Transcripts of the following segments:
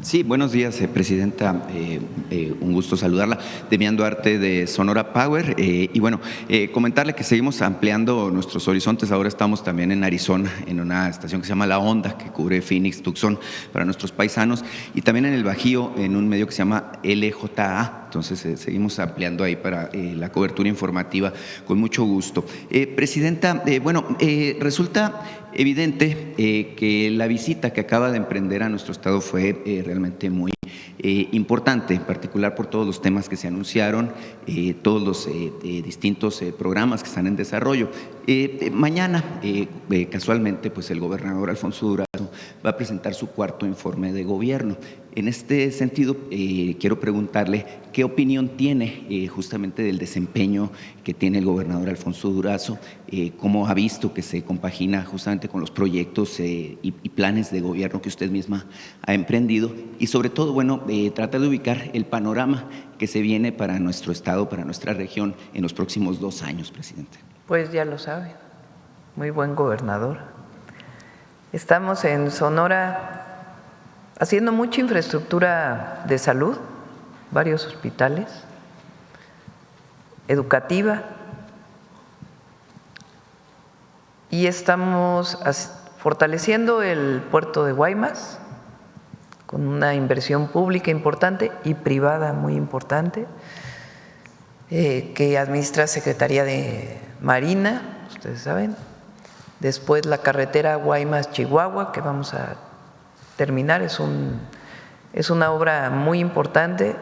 Sí, buenos días, Presidenta. Un gusto saludarla. Demián Duarte de Sonora Power. Y bueno, comentarle que seguimos ampliando nuestros horizontes. Ahora estamos también en Arizona, en una estación que se llama La Onda, que cubre Phoenix, Tucson, para nuestros paisanos. Y también en el Bajío, en un medio que se llama LJA. Entonces, seguimos ampliando ahí para la cobertura informativa con mucho gusto. Presidenta, resulta evidente que la visita que acaba de emprender a nuestro estado fue realmente muy importante, en particular por todos los temas que se anunciaron, todos los distintos programas que están en desarrollo. Mañana, casualmente, pues el gobernador Alfonso Durazo va a presentar su cuarto informe de gobierno. En este sentido, quiero preguntarle qué opinión tiene justamente del desempeño que tiene el gobernador Alfonso Durazo, cómo ha visto que se compagina justamente con los proyectos y planes de gobierno que usted misma ha emprendido y sobre todo, tratar de ubicar el panorama que se viene para nuestro estado, para nuestra región en los próximos 2 años, presidente. Pues ya lo sabe, muy buen gobernador. Estamos en Sonora haciendo mucha infraestructura de salud, varios hospitales, educativa, y estamos fortaleciendo el puerto de Guaymas con una inversión pública importante y privada muy importante que administra Secretaría de Marina, ustedes saben. Después la carretera Guaymas-Chihuahua que vamos a terminar, es una obra muy importante,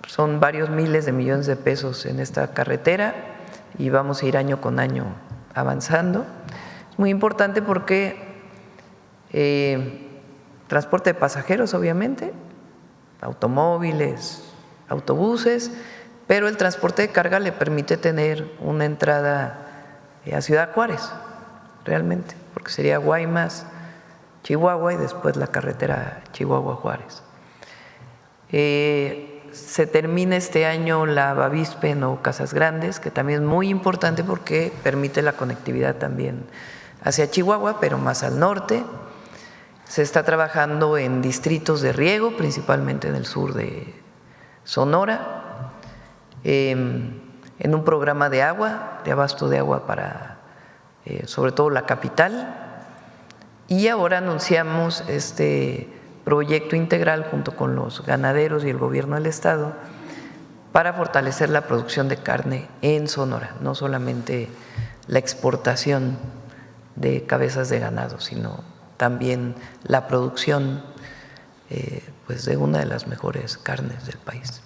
son varios miles de millones de pesos en esta carretera y vamos a ir año con año avanzando. Es muy importante porque transporte de pasajeros, obviamente, automóviles, autobuses, pero el transporte de carga le permite tener una entrada a Ciudad Juárez, realmente, porque sería Guaymas, Chihuahua y después la carretera Chihuahua-Juárez. Se termina este año la Bavispe o Casas Grandes, que también es muy importante porque permite la conectividad también hacia Chihuahua, pero más al norte. Se está trabajando en distritos de riego, principalmente en el sur de Sonora, en un programa de agua, de abasto de agua para sobre todo la capital, y ahora anunciamos este proyecto integral junto con los ganaderos y el gobierno del estado para fortalecer la producción de carne en Sonora, no solamente la exportación de cabezas de ganado, sino también la producción pues de una de las mejores carnes del país.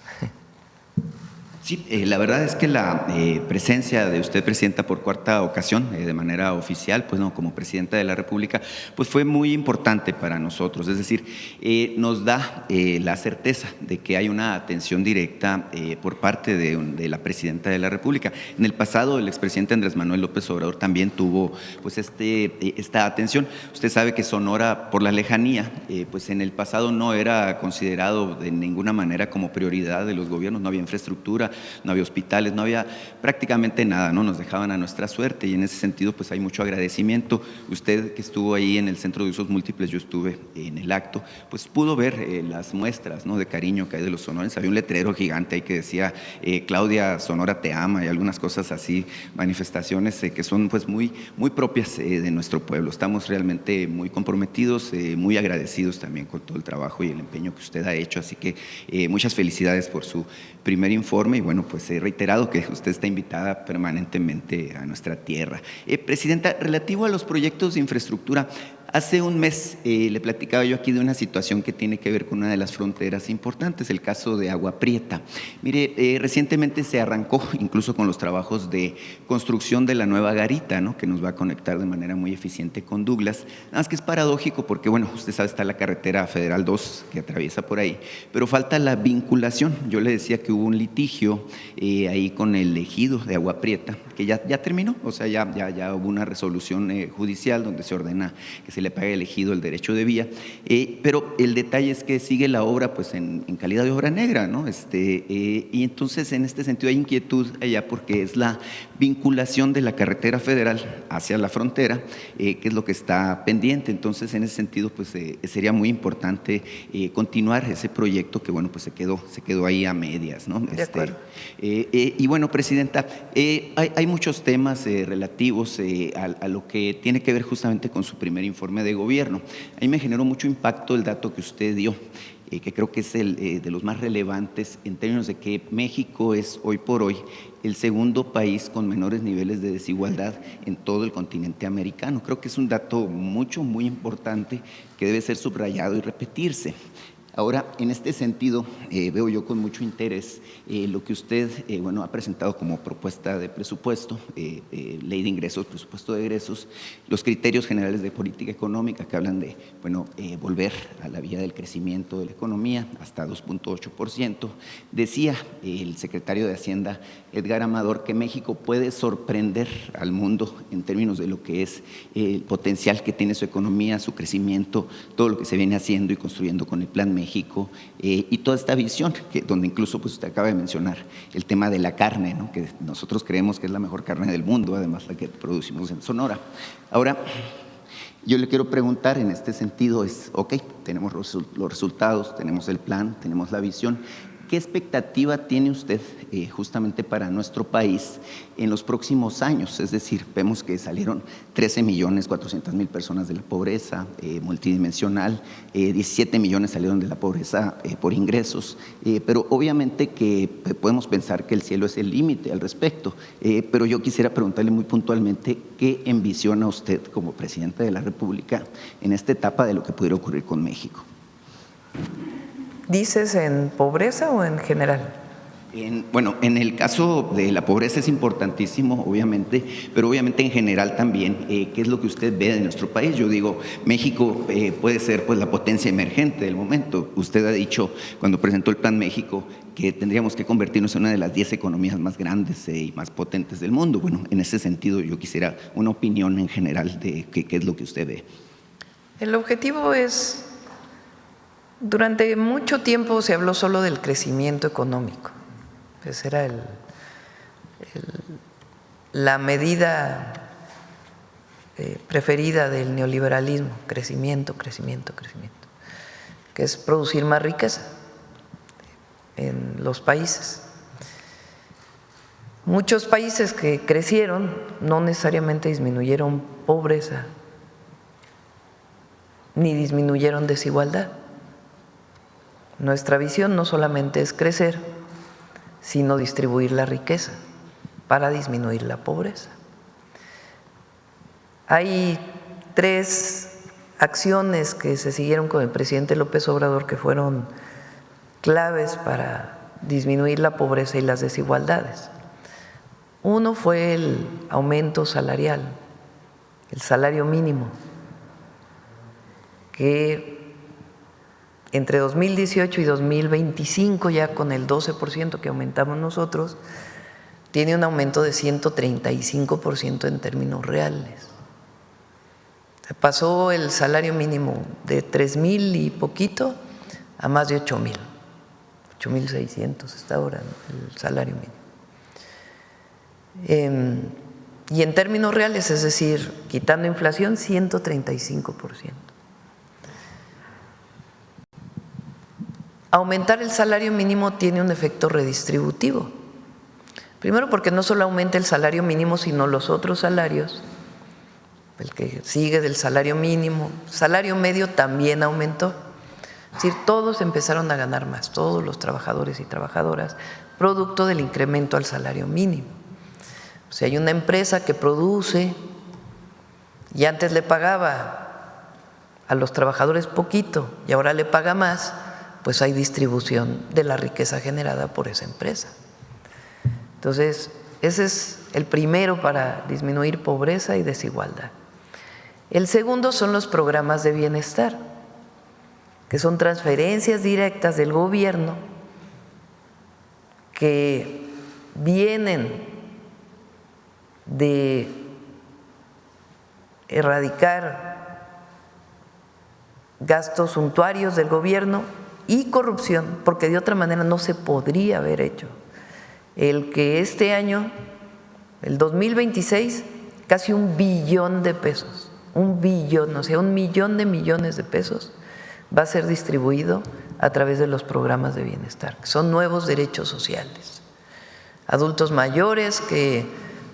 Sí, la verdad es que la presencia de usted, Presidenta, por cuarta ocasión, de manera oficial, pues no, como Presidenta de la República, pues fue muy importante para nosotros. Es decir, nos da la certeza de que hay una atención directa por parte de la Presidenta de la República. En el pasado, el expresidente Andrés Manuel López Obrador también tuvo pues esta atención. Usted sabe que Sonora, por la lejanía, pues en el pasado no era considerado de ninguna manera como prioridad de los gobiernos, no había infraestructura, no había hospitales, no había prácticamente nada, ¿no? Nos dejaban a nuestra suerte y en ese sentido pues hay mucho agradecimiento. Usted que estuvo ahí en el Centro de Usos Múltiples, yo estuve en el acto, pues pudo ver las muestras, ¿no?, de cariño que hay de los sonorenses. Había un letrero gigante ahí que decía Claudia, Sonora te ama, y algunas cosas así, manifestaciones que son pues muy propias de nuestro pueblo. Estamos realmente muy comprometidos, muy agradecidos también con todo el trabajo y el empeño que usted ha hecho, así que muchas felicidades por su primer informe y bueno, pues he reiterado que usted está invitada permanentemente a nuestra tierra. Presidenta, relativo a los proyectos de infraestructura, hace un mes le platicaba yo aquí de una situación que tiene que ver con una de las fronteras importantes, el caso de Agua Prieta. Mire, recientemente se arrancó incluso con los trabajos de construcción de la nueva garita, ¿no?, que nos va a conectar de manera muy eficiente con Douglas. Nada más que es paradójico porque, bueno, usted sabe, está la carretera Federal 2 que atraviesa por ahí, pero falta la vinculación. Yo le decía que hubo un litigio ahí con el ejido de Agua Prieta, que ya terminó, o sea, ya hubo una resolución judicial donde se ordena que se se le pague al ejido el derecho de vía, pero el detalle es que sigue la obra pues en calidad de obra negra, ¿no? Y entonces en este sentido hay inquietud allá porque es la vinculación de la carretera federal hacia la frontera, que es lo que está pendiente. Entonces en ese sentido pues sería muy importante continuar ese proyecto que bueno pues se quedó ahí a medias, ¿no? De acuerdo. Y bueno, Presidenta, hay muchos temas relativos a lo que tiene que ver justamente con su primer informe de gobierno. A mí me generó mucho impacto el dato que usted dio, que creo que es de los más relevantes en términos de que México es hoy por hoy el segundo país con menores niveles de desigualdad en todo el continente americano. Creo que es un dato muy importante que debe ser subrayado y repetirse. Ahora, en este sentido, veo yo con mucho interés lo que usted bueno, ha presentado como propuesta de presupuesto, ley de ingresos, presupuesto de egresos, los criterios generales de política económica que hablan de bueno, volver a la vía del crecimiento de la economía hasta 2.8%. Decía el secretario de Hacienda, Edgar Amador, que México puede sorprender al mundo en términos de lo que es el potencial que tiene su economía, su crecimiento, todo lo que se viene haciendo y construyendo con el Plan México y toda esta visión, donde incluso pues usted acaba de mencionar el tema de la carne, ¿no? Que nosotros creemos que es la mejor carne del mundo, además la que producimos en Sonora. Ahora, yo le quiero preguntar en este sentido ok, tenemos los resultados, tenemos el plan, tenemos la visión. ¿Qué expectativa tiene usted justamente para nuestro país en los próximos años? Es decir, vemos que salieron 13.400.000 personas de la pobreza multidimensional, 17 millones salieron de la pobreza por ingresos, pero obviamente que podemos pensar que el cielo es el límite al respecto, pero yo quisiera preguntarle muy puntualmente qué envisiona usted como presidente de la República en esta etapa de lo que pudiera ocurrir con México. ¿Dices en pobreza o en general? Bueno, en el caso de la pobreza es importantísimo, obviamente, pero obviamente en general también, ¿qué es lo que usted ve de nuestro país? Yo digo, México puede ser pues la potencia emergente del momento. Usted ha dicho, cuando presentó el Plan México, que tendríamos que convertirnos en una de las 10 economías más grandes y más potentes del mundo. Bueno, en ese sentido yo quisiera una opinión en general de qué es lo que usted ve. El objetivo es, durante mucho tiempo se habló solo del crecimiento económico. Esa era la medida preferida del neoliberalismo, crecimiento, crecimiento, crecimiento, que es producir más riqueza en los países. Muchos países que crecieron no necesariamente disminuyeron pobreza ni disminuyeron desigualdad. Nuestra visión no solamente es crecer, sino distribuir la riqueza para disminuir la pobreza. Hay 3 acciones que se siguieron con el presidente López Obrador que fueron claves para disminuir la pobreza y las desigualdades. Uno fue el aumento salarial, el salario mínimo, que entre 2018 y 2025, ya con el 12% que aumentamos nosotros, tiene un aumento de 135% en términos reales. Pasó el salario mínimo de 3,000 y poquito a más de 8,000, 8,600 está ahora, ¿no?, el salario mínimo. Y en términos reales, es decir, quitando inflación, 135%. Aumentar el salario mínimo tiene un efecto redistributivo. Primero porque no solo aumenta el salario mínimo, sino los otros salarios, el que sigue del salario mínimo, salario medio también aumentó. Es decir, todos empezaron a ganar más, todos los trabajadores y trabajadoras, producto del incremento al salario mínimo. O sea, hay una empresa que produce y antes le pagaba a los trabajadores poquito y ahora le paga más, pues hay distribución de la riqueza generada por esa empresa. Entonces, ese es el primero para disminuir pobreza y desigualdad. El segundo son los programas de bienestar, que son transferencias directas del gobierno que vienen de erradicar gastos suntuarios del gobierno y corrupción, porque de otra manera no se podría haber hecho. El que este año, el 2026, casi 1 billón de pesos, 1 billón, o sea, 1 millón de millones de pesos va a ser distribuido a través de los programas de bienestar, que son nuevos derechos sociales. Adultos mayores que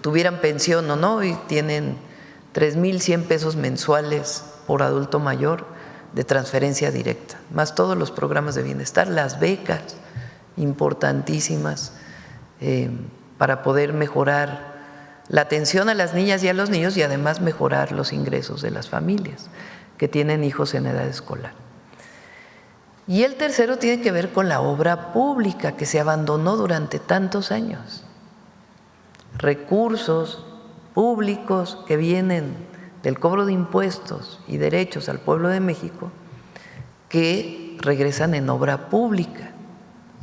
tuvieran pensión o no y tienen 3,100 pesos mensuales por adulto mayor de transferencia directa, más todos los programas de bienestar, las becas importantísimas para poder mejorar la atención a las niñas y a los niños y además mejorar los ingresos de las familias que tienen hijos en edad escolar. Y el tercero tiene que ver con la obra pública que se abandonó durante tantos años. Recursos públicos que vienen del cobro de impuestos y derechos al pueblo de México que regresan en obra pública.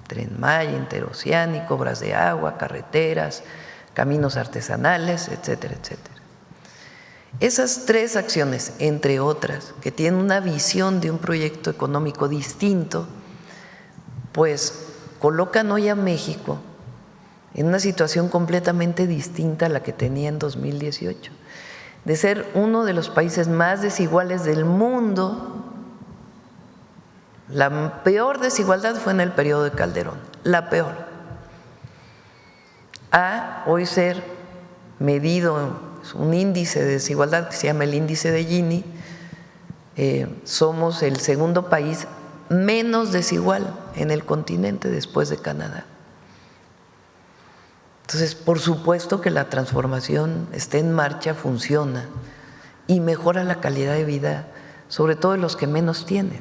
Tren Maya, interoceánico, obras de agua, carreteras, caminos artesanales, etcétera, etcétera. Esas 3 acciones, entre otras, que tienen una visión de un proyecto económico distinto, pues colocan hoy a México en una situación completamente distinta a la que tenía en 2018, de ser uno de los países más desiguales del mundo. La peor desigualdad fue en el periodo de Calderón, la peor. A hoy ser medido un índice de desigualdad que se llama el índice de Gini, somos el segundo país menos desigual en el continente después de Canadá. Entonces, por supuesto que la transformación está en marcha, funciona y mejora la calidad de vida, sobre todo de los que menos tienen.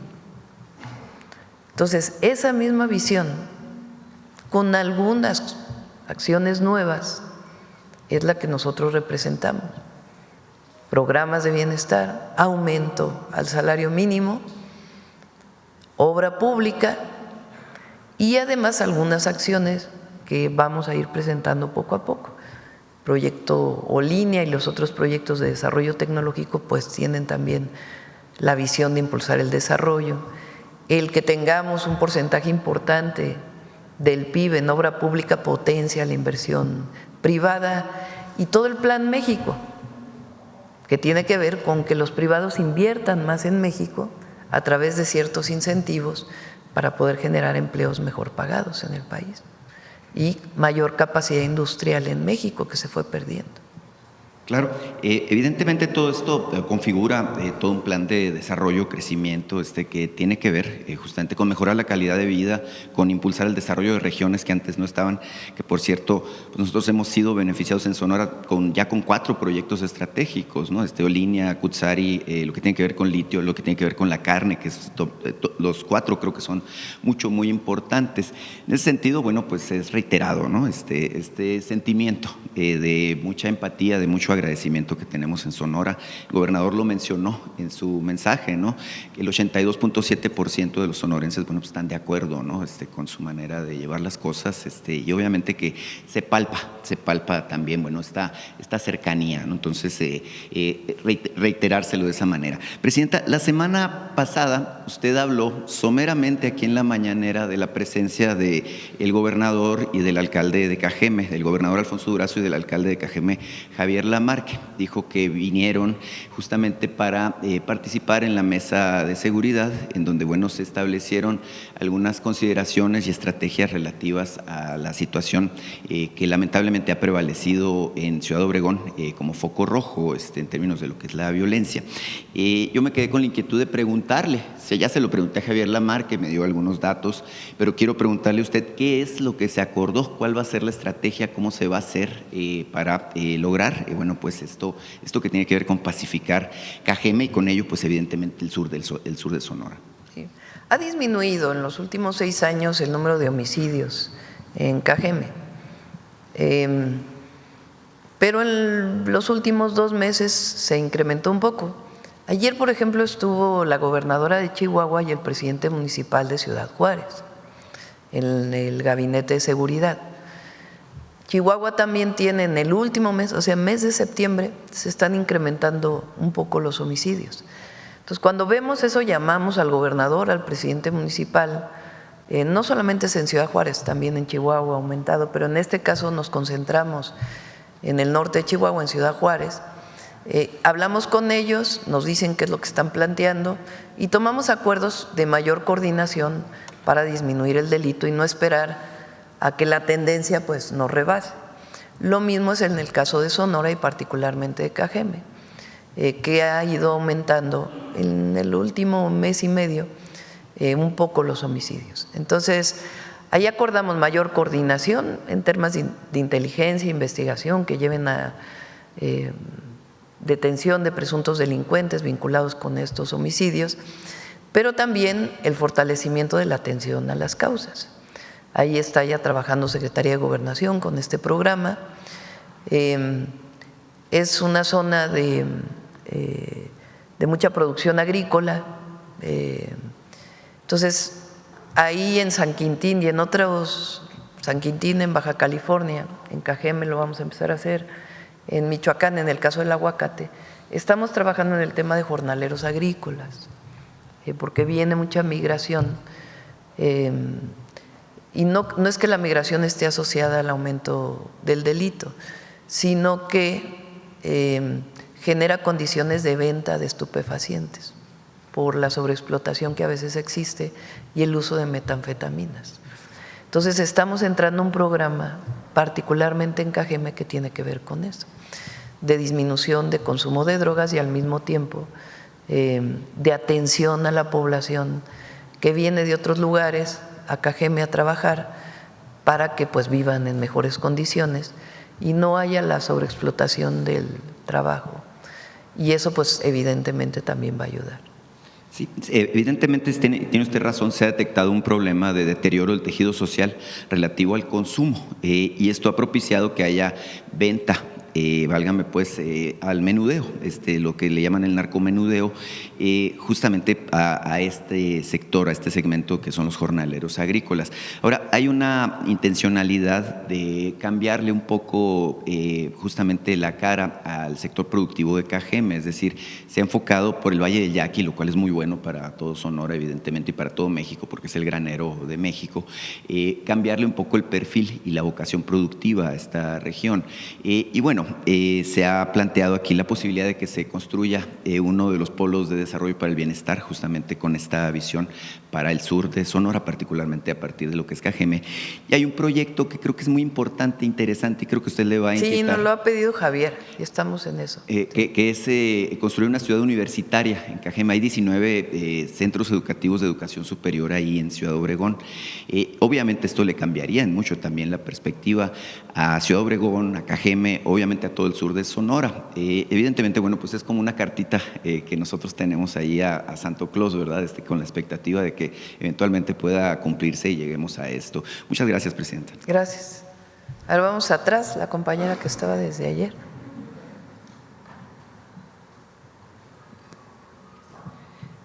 Entonces, esa misma visión, con algunas acciones nuevas, es la que nosotros representamos. Programas de bienestar, aumento al salario mínimo, obra pública y además algunas acciones que vamos a ir presentando poco a poco. Proyecto O-Línea y los otros proyectos de desarrollo tecnológico pues tienen también la visión de impulsar el desarrollo. El que tengamos un porcentaje importante del PIB en obra pública potencia la inversión privada y todo el Plan México, que tiene que ver con que los privados inviertan más en México a través de ciertos incentivos para poder generar empleos mejor pagados en el país y mayor capacidad industrial en México que se fue perdiendo. Claro, evidentemente todo esto configura todo un plan de desarrollo, crecimiento, que tiene que ver justamente con mejorar la calidad de vida, con impulsar el desarrollo de regiones que antes no estaban, que por cierto, pues nosotros hemos sido beneficiados en Sonora ya con 4 proyectos estratégicos, ¿no? O-Línea, Cutzari, lo que tiene que ver con litio, lo que tiene que ver con la carne, que es los 4 creo que son muy importantes. En ese sentido, bueno, pues es reiterado, ¿no? Este sentimiento de mucha empatía, de mucho agradecimiento que tenemos en Sonora. El gobernador lo mencionó en su mensaje, ¿no? Que el 82.7% de los sonorenses, bueno, pues están de acuerdo, ¿no? Con su manera de llevar las cosas, y obviamente que se palpa también, bueno, esta cercanía, ¿no? Entonces, reiterárselo de esa manera. Presidenta, la semana pasada usted habló someramente aquí en la mañanera de la presencia del gobernador y del alcalde de Cajeme, del gobernador Alfonso Durazo y del alcalde de Cajeme, Javier Lamarque. Dijo que vinieron justamente para participar en la mesa de seguridad, en donde, bueno, se establecieron algunas consideraciones y estrategias relativas a la situación que lamentablemente ha prevalecido en Ciudad Obregón como foco rojo en términos de lo que es la violencia. Yo me quedé con la inquietud de preguntarle, ya se lo pregunté a Javier Lamarque, me dio algunos datos, pero quiero preguntarle a usted qué es lo que se acordó, cuál va a ser la estrategia, cómo se va a hacer para lograr, bueno, pues esto que tiene que ver con pacificar Cajeme y con ello, pues evidentemente el sur de Sonora. Sí. Ha disminuido en los últimos 6 años el número de homicidios en Cajeme, pero en los últimos 2 meses se incrementó un poco. Ayer, por ejemplo, estuvo la gobernadora de Chihuahua y el presidente municipal de Ciudad Juárez en el gabinete de seguridad. Chihuahua también tiene en el último mes, o sea, mes de septiembre, se están incrementando un poco los homicidios, Entonces, cuando vemos eso, llamamos al gobernador, al presidente municipal. No solamente es en Ciudad Juárez, también en Chihuahua ha aumentado, pero en este caso nos concentramos en el norte de Chihuahua, en Ciudad Juárez. Hablamos con ellos, nos dicen qué es lo que están planteando y tomamos acuerdos de mayor coordinación para disminuir el delito y no esperar a que la tendencia pues nos rebase. Lo mismo es en el caso de Sonora y particularmente de Cajeme, que ha ido aumentando en el último mes y medio un poco los homicidios. Entonces, ahí acordamos mayor coordinación en temas de inteligencia, investigación que lleven a detención de presuntos delincuentes vinculados con estos homicidios, pero también el fortalecimiento de la atención a las causas. Ahí está ya trabajando Secretaría de Gobernación con este programa. Es una zona de mucha producción agrícola. Entonces, ahí en San Quintín y en otros, San Quintín en Baja California, en Cajeme lo vamos a empezar a hacer, en Michoacán, en el caso del aguacate, estamos trabajando en el tema de jornaleros agrícolas, porque viene mucha migración. Y no es que la migración esté asociada al aumento del delito, sino que genera condiciones de venta de estupefacientes por la sobreexplotación que a veces existe y el uso de metanfetaminas. Entonces estamos entrando a un programa particularmente en Cajeme que tiene que ver con eso, de disminución de consumo de drogas y al mismo tiempo de atención a la población que viene de otros lugares a Cajeme a trabajar para que pues vivan en mejores condiciones y no haya la sobreexplotación del trabajo. Y eso pues evidentemente también va a ayudar. Sí, evidentemente tiene usted razón, se ha detectado un problema de deterioro del tejido social relativo al consumo y esto ha propiciado que haya venta, válgame pues, al menudeo, lo que le llaman el narcomenudeo, justamente a este sector, a este segmento que son los jornaleros agrícolas. Ahora, hay una intencionalidad de cambiarle un poco justamente la cara al sector productivo de Cajeme, es decir, se ha enfocado por el Valle del Yaqui, lo cual es muy bueno para todo Sonora, evidentemente, y para todo México, porque es el granero de México, cambiarle un poco el perfil y la vocación productiva a esta región. Y bueno, se ha planteado aquí la posibilidad de que se construya uno de los polos de desarrollo para el bienestar, justamente con esta visión para el sur de Sonora, particularmente a partir de lo que es Cajeme. Y hay un proyecto que creo que es muy importante, interesante, y creo que usted le va a inquietar. Sí, nos lo ha pedido Javier, y estamos en eso. Que es construir una ciudad universitaria en Cajeme. Hay 19 centros educativos de educación superior ahí en Ciudad Obregón. Obviamente esto le cambiaría en mucho también la perspectiva a Ciudad Obregón, a Cajeme, obviamente a todo el sur de Sonora. Evidentemente, bueno, pues es como una cartita que nosotros tenemos ahí a Santo Claus, ¿verdad? Con la expectativa de que eventualmente pueda cumplirse y lleguemos a esto. Muchas gracias, Presidenta. Gracias. Ahora vamos atrás, la compañera que estaba desde ayer.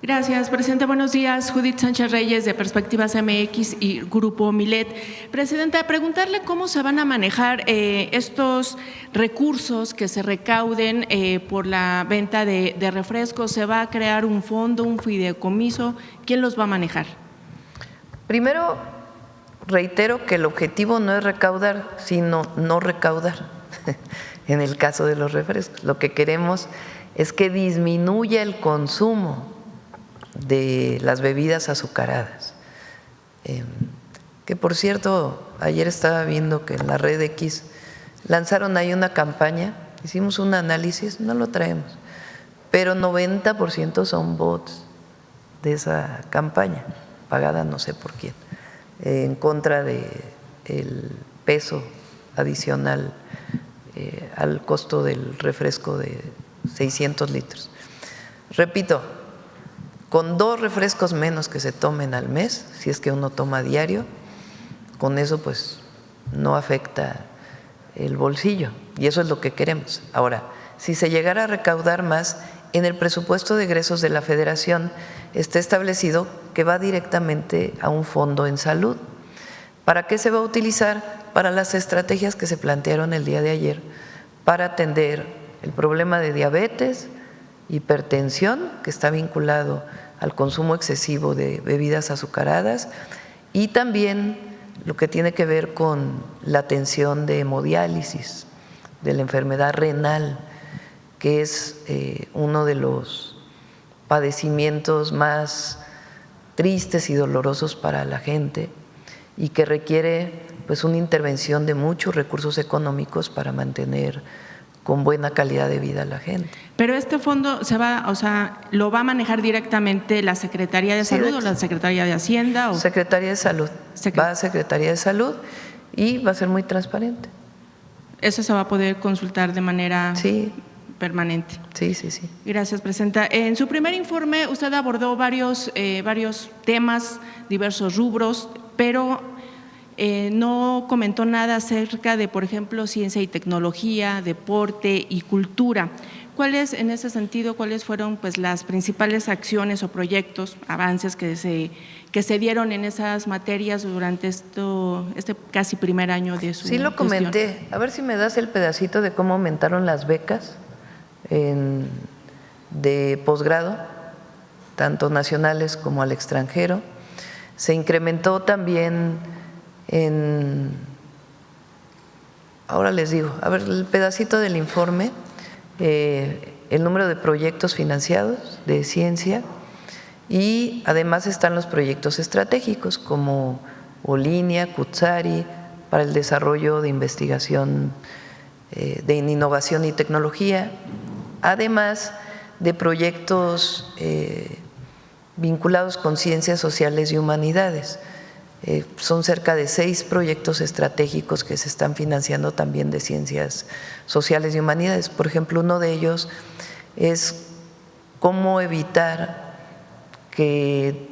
Gracias, Presidenta. Buenos días. Judith Sánchez Reyes, de Perspectivas MX y Grupo Milet. Presidenta, preguntarle cómo se van a manejar estos recursos que se recauden por la venta de refrescos. ¿Se va a crear un fondo, un fideicomiso? ¿Quién los va a manejar? Primero, reitero que el objetivo no es recaudar, sino no recaudar. En el caso de los refrescos, lo que queremos es que disminuya el consumo de las bebidas azucaradas. Que por cierto, ayer estaba viendo que en la Red X lanzaron ahí una campaña, hicimos un análisis, no lo traemos, pero 90% son bots de esa campaña, pagada no sé por quién, en contra del peso adicional al costo del refresco de 600 litros. Repito, con 2 refrescos menos que se tomen al mes, si es que uno toma diario, con eso pues no afecta el bolsillo y eso es lo que queremos. Ahora, si se llegara a recaudar más, en el presupuesto de egresos de la Federación está establecido que va directamente a un fondo en salud. ¿Para qué se va a utilizar? Para las estrategias que se plantearon el día de ayer para atender el problema de diabetes, hipertensión, que está vinculado al consumo excesivo de bebidas azucaradas, y también lo que tiene que ver con la atención de hemodiálisis, de la enfermedad renal, que es uno de los padecimientos más tristes y dolorosos para la gente y que requiere pues una intervención de muchos recursos económicos para mantener con buena calidad de vida a la gente. Pero este fondo lo va a manejar directamente la Secretaría de Salud o la Secretaría de Hacienda. Secretaría de Salud. Va a Secretaría de Salud y va a ser muy transparente. Eso se va a poder consultar de manera permanente. Sí. Gracias, presidenta. En su primer informe usted abordó varios temas, diversos rubros, pero no comentó nada acerca de, por ejemplo, ciencia y tecnología, deporte y cultura. En ese sentido, cuáles fueron pues las principales acciones o proyectos, avances que se dieron en esas materias durante este casi primer año de su gestión? Sí, lo comenté. A ver si me das el pedacito de cómo aumentaron las becas de posgrado, tanto nacionales como al extranjero. Se incrementó también ahora les digo, a ver, el pedacito del informe, el número de proyectos financiados de ciencia, y además están los proyectos estratégicos como Olinia, Cutzari, para el desarrollo de investigación en innovación y tecnología, además de proyectos vinculados con ciencias sociales y humanidades. Son cerca de 6 proyectos estratégicos que se están financiando también de ciencias sociales y humanidades. Por ejemplo, uno de ellos es cómo evitar que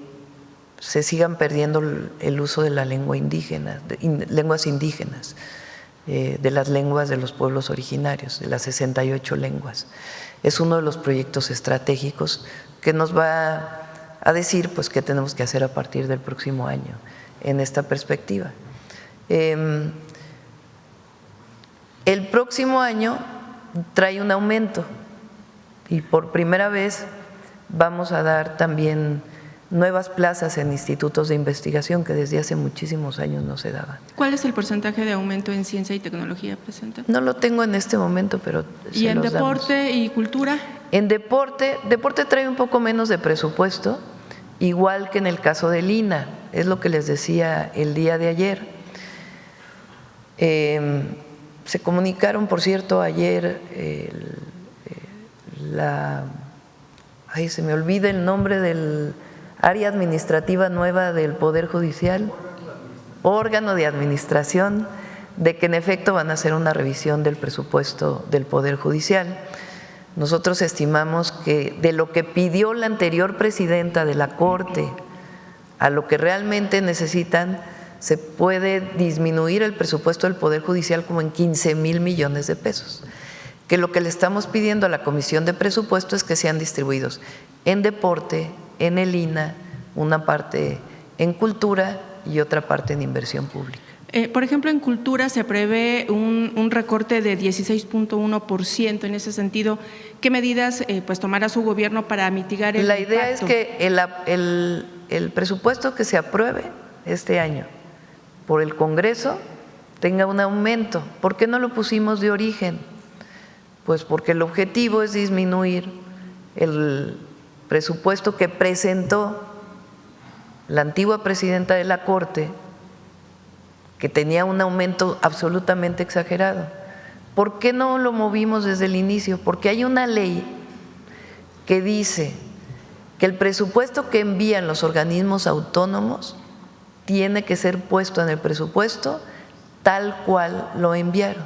se sigan perdiendo el uso de la lengua indígena, lenguas indígenas, de las lenguas de los pueblos originarios, de las 68 lenguas. Es uno de los proyectos estratégicos que nos va a decir pues qué tenemos que hacer a partir del próximo año en esta perspectiva. El próximo año trae un aumento y por primera vez vamos a dar también nuevas plazas en institutos de investigación que desde hace muchísimos años no se daban. ¿Cuál es el porcentaje de aumento en ciencia y tecnología, presidenta? No lo tengo en este momento, pero ¿Y en deporte y cultura? En deporte trae un poco menos de presupuesto, igual que en el caso del INA, es lo que les decía el día de ayer. Se comunicaron, por cierto, ayer se me olvida el nombre del área administrativa nueva del Poder Judicial, órgano de administración, de que en efecto van a hacer una revisión del presupuesto del Poder Judicial. Nosotros estimamos que de lo que pidió la anterior presidenta de la Corte a lo que realmente necesitan, se puede disminuir el presupuesto del Poder Judicial como en 15,000 millones de pesos. Que lo que le estamos pidiendo a la Comisión de Presupuesto es que sean distribuidos en deporte, en el INA, una parte en cultura y otra parte en inversión pública. Por ejemplo, en cultura se prevé un recorte de 16.1%. En ese sentido, ¿qué medidas pues tomará su gobierno para mitigar el impacto? La idea es que el presupuesto que se apruebe este año por el Congreso tenga un aumento. ¿Por qué no lo pusimos de origen? Pues porque el objetivo es disminuir el presupuesto que presentó la antigua presidenta de la Corte, que tenía un aumento absolutamente exagerado. ¿Por qué no lo movimos desde el inicio? Porque hay una ley que dice que el presupuesto que envían los organismos autónomos tiene que ser puesto en el presupuesto tal cual lo enviaron.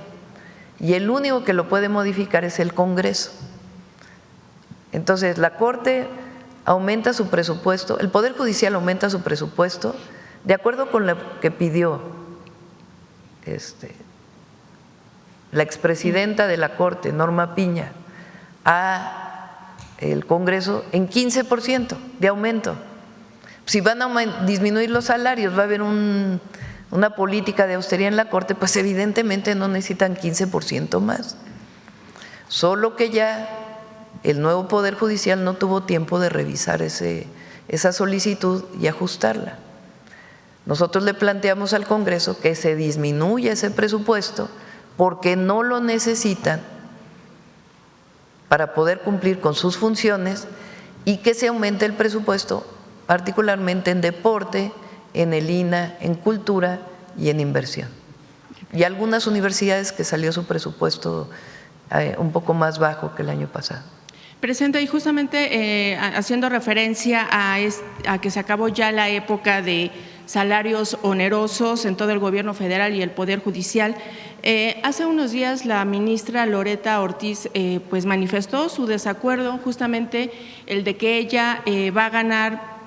Y el único que lo puede modificar es el Congreso. Entonces, la Corte aumenta su presupuesto, el Poder Judicial aumenta su presupuesto de acuerdo con lo que pidió la expresidenta de la Corte, Norma Piña, a el Congreso en 15% de aumento. Si van a disminuir los salarios, va a haber una política de austeridad en la Corte, pues evidentemente no necesitan 15% más. Solo que ya el nuevo Poder Judicial no tuvo tiempo de revisar esa solicitud y ajustarla. Nosotros le planteamos al Congreso que se disminuya ese presupuesto porque no lo necesitan para poder cumplir con sus funciones y que se aumente el presupuesto, particularmente en deporte, en el INAH, en cultura y en inversión. Y algunas universidades que salió su presupuesto un poco más bajo que el año pasado. Presidenta, y justamente haciendo referencia a que se acabó ya la época de salarios onerosos en todo el gobierno federal y el Poder Judicial, hace unos días la ministra Loretta Ortiz pues manifestó su desacuerdo, justamente el de que ella va a ganar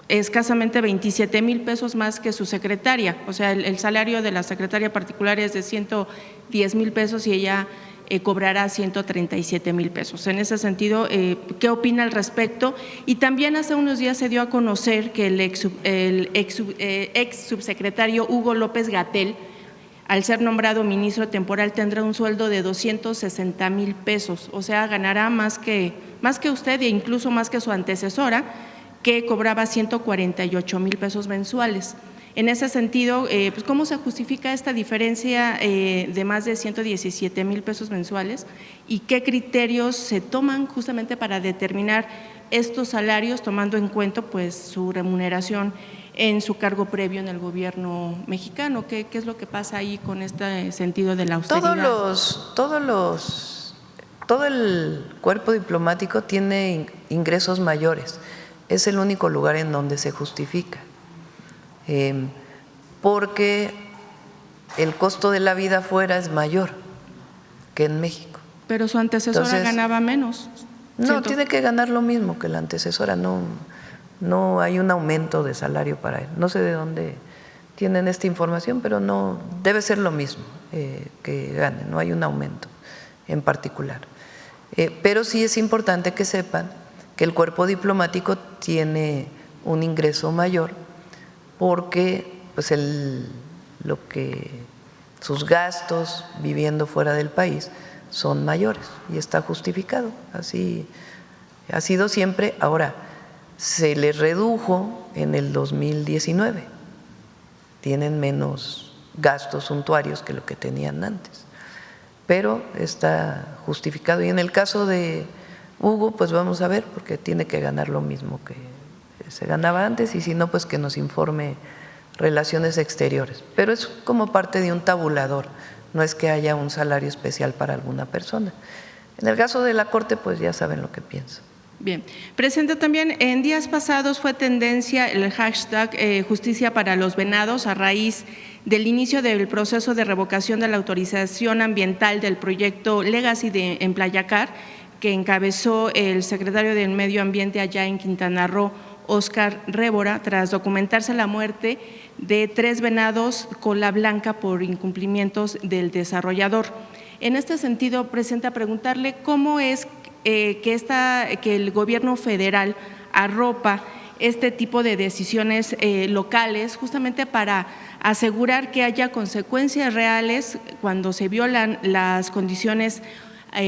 escasamente 27,000 pesos más que su secretaria, o sea, el salario de la secretaria particular es de 110,000 pesos y ella cobrará 137,000 pesos. En ese sentido, ¿qué opina al respecto? Y también hace unos días se dio a conocer que el ex subsecretario Hugo López-Gatell, al ser nombrado ministro temporal, tendrá un sueldo de 260,000 pesos, o sea, ganará más que usted e incluso más que su antecesora, que cobraba 148,000 pesos mensuales. En ese sentido, pues ¿cómo se justifica esta diferencia de más de 117,000 pesos mensuales y qué criterios se toman justamente para determinar estos salarios, tomando en cuenta pues su remuneración en su cargo previo en el gobierno mexicano? ¿Qué es lo que pasa ahí con este sentido de la austeridad? Todo el cuerpo diplomático tiene ingresos mayores. Es el único lugar en donde se justifica. Porque el costo de la vida afuera es mayor que en México. Pero su antecesora ganaba menos. No, tiene que ganar lo mismo que la antecesora, no hay un aumento de salario para él. No sé de dónde tienen esta información, pero no debe ser lo mismo que gane, no hay un aumento en particular. Pero sí es importante que sepan que el cuerpo diplomático tiene un ingreso mayor porque pues sus gastos viviendo fuera del país son mayores y está justificado, así ha sido siempre. Ahora, se les redujo en el 2019, tienen menos gastos suntuarios que lo que tenían antes, pero está justificado. Y en el caso de Hugo, pues vamos a ver, porque tiene que ganar lo mismo que se ganaba antes y si no, pues que nos informe Relaciones Exteriores. Pero es como parte de un tabulador, no es que haya un salario especial para alguna persona. En el caso de la Corte, pues ya saben lo que pienso. Bien. Presidente, también en días pasados fue tendencia el hashtag Justicia para los Venados a raíz del inicio del proceso de revocación de la autorización ambiental del proyecto Legacy en Playacar, que encabezó el secretario del Medio Ambiente allá en Quintana Roo, Óscar Révora, tras documentarse la muerte de 3 venados cola blanca por incumplimientos del desarrollador. En este sentido, Presidenta, preguntarle cómo es que el gobierno federal arropa este tipo de decisiones locales justamente para asegurar que haya consecuencias reales cuando se violan las condiciones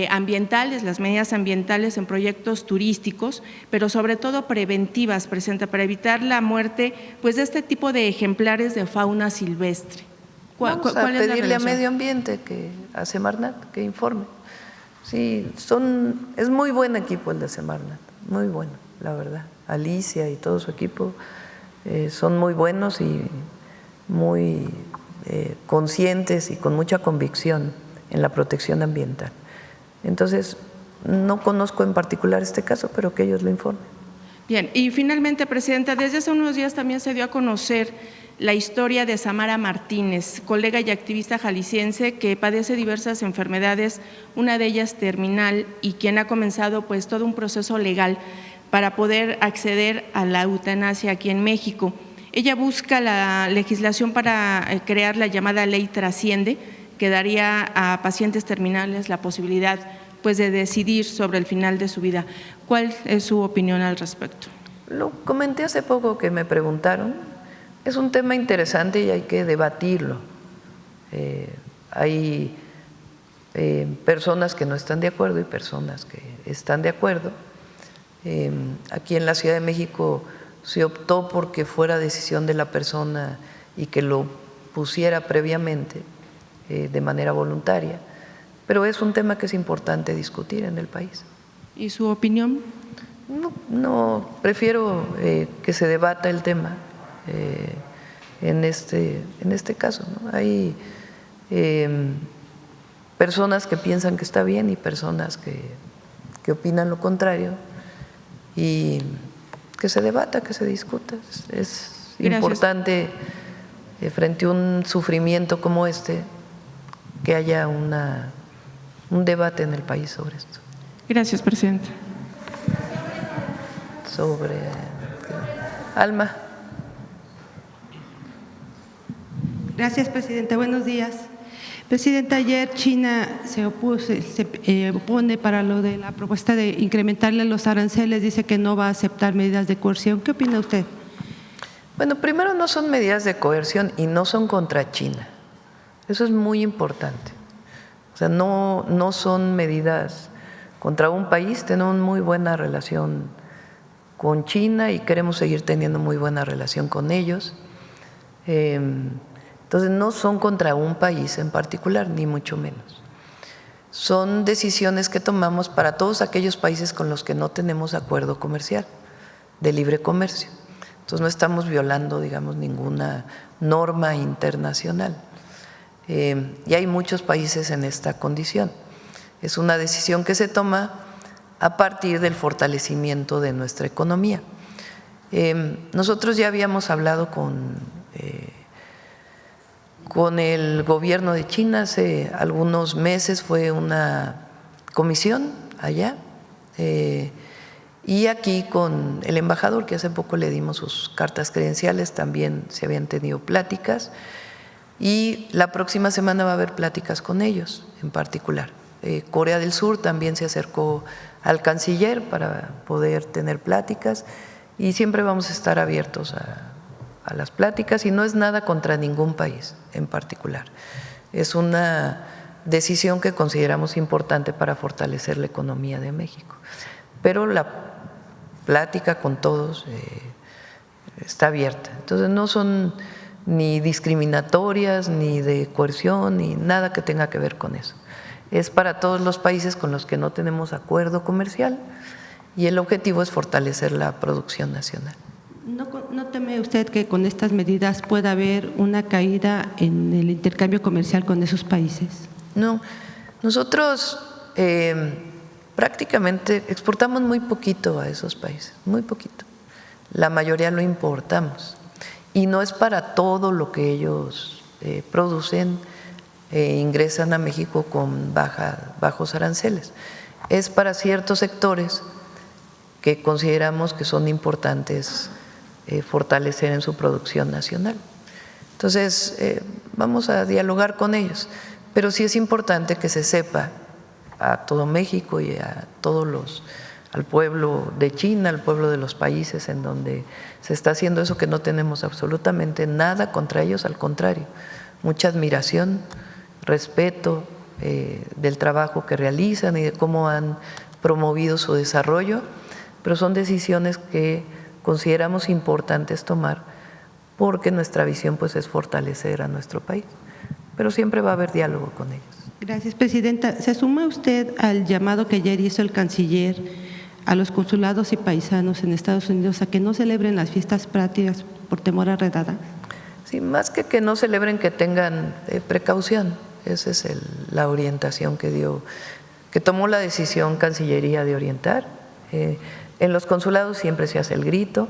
ambientales, las medidas ambientales en proyectos turísticos, pero sobre todo preventivas, Presidenta, para evitar la muerte pues de este tipo de ejemplares de fauna silvestre. Vamos a pedirle a Medio Ambiente, a Semarnat, que informe. Sí, es muy buen equipo el de Semarnat, muy bueno, la verdad. Alicia y todo su equipo son muy buenos y muy conscientes y con mucha convicción en la protección ambiental. Entonces, no conozco en particular este caso, pero que ellos lo informen. Bien, y finalmente, Presidenta, desde hace unos días también se dio a conocer la historia de Samara Martínez, colega y activista jalisciense que padece diversas enfermedades, una de ellas terminal, y quien ha comenzado pues todo un proceso legal para poder acceder a la eutanasia aquí en México. Ella busca la legislación para crear la llamada Ley Trasciende, que daría a pacientes terminales la posibilidad pues de decidir sobre el final de su vida. ¿Cuál es su opinión al respecto? Lo comenté hace poco que me preguntaron. Es un tema interesante y hay que debatirlo. Hay personas que no están de acuerdo y personas que están de acuerdo. Aquí en la Ciudad de México se optó porque fuera decisión de la persona y que lo pusiera previamente de manera voluntaria, pero es un tema que es importante discutir en el país. ¿Y su opinión? No, prefiero que se debata el tema en este caso, ¿no? Hay personas que piensan que está bien y personas que opinan lo contrario, y que se debata, que se discuta. Es importante frente a un sufrimiento como este que haya un debate en el país sobre esto. Gracias, presidenta. Sobre Alma. Gracias, presidenta. Buenos días. Presidenta, ayer China se opone para lo de la propuesta de incrementarle los aranceles, dice que no va a aceptar medidas de coerción. ¿Qué opina usted? Bueno, primero no son medidas de coerción y no son contra China. Eso es muy importante. O sea, no son medidas contra un país. Tenemos muy buena relación con China y queremos seguir teniendo muy buena relación con ellos. Entonces, no son contra un país en particular, ni mucho menos. Son decisiones que tomamos para todos aquellos países con los que no tenemos acuerdo comercial, de libre comercio. Entonces, no estamos violando, digamos, ninguna norma internacional. Y hay muchos países en esta condición. Es una decisión que se toma a partir del fortalecimiento de nuestra economía. Nosotros ya habíamos hablado con el gobierno de China hace algunos meses, fue una comisión allá, y aquí con el embajador, que hace poco le dimos sus cartas credenciales, también se habían tenido pláticas, y la próxima semana va a haber pláticas con ellos en particular. Corea del Sur también se acercó al canciller para poder tener pláticas, y siempre vamos a estar abiertos a las pláticas, y no es nada contra ningún país en particular. Es una decisión que consideramos importante para fortalecer la economía de México. Pero la plática con todos está abierta. Entonces, no son ni discriminatorias, ni de coerción, ni nada que tenga que ver con eso. Es para todos los países con los que no tenemos acuerdo comercial, y el objetivo es fortalecer la producción nacional. ¿No teme usted que con estas medidas pueda haber una caída en el intercambio comercial con esos países? No, nosotros prácticamente exportamos muy poquito a esos países, muy poquito. La mayoría lo importamos, y no es para todo lo que ellos producen, ingresan a México con bajos aranceles. Es para ciertos sectores que consideramos que son importantes fortalecer en su producción nacional. Entonces, vamos a dialogar con ellos, pero sí es importante que se sepa a todo México y al pueblo de China, al pueblo de los países en donde se está haciendo eso, que no tenemos absolutamente nada contra ellos, al contrario, mucha admiración, respeto del trabajo que realizan y de cómo han promovido su desarrollo, pero son decisiones que consideramos importantes tomar porque nuestra visión pues es fortalecer a nuestro país, pero siempre va a haber diálogo con ellos. Gracias, presidenta. ¿Se suma usted al llamado que ayer hizo el canciller a los consulados y paisanos en Estados Unidos a que no celebren las fiestas patrias por temor a redada? Sí, más que no celebren, que tengan precaución. Esa es la orientación que tomó la decisión Cancillería de orientar. En los consulados siempre se hace el grito,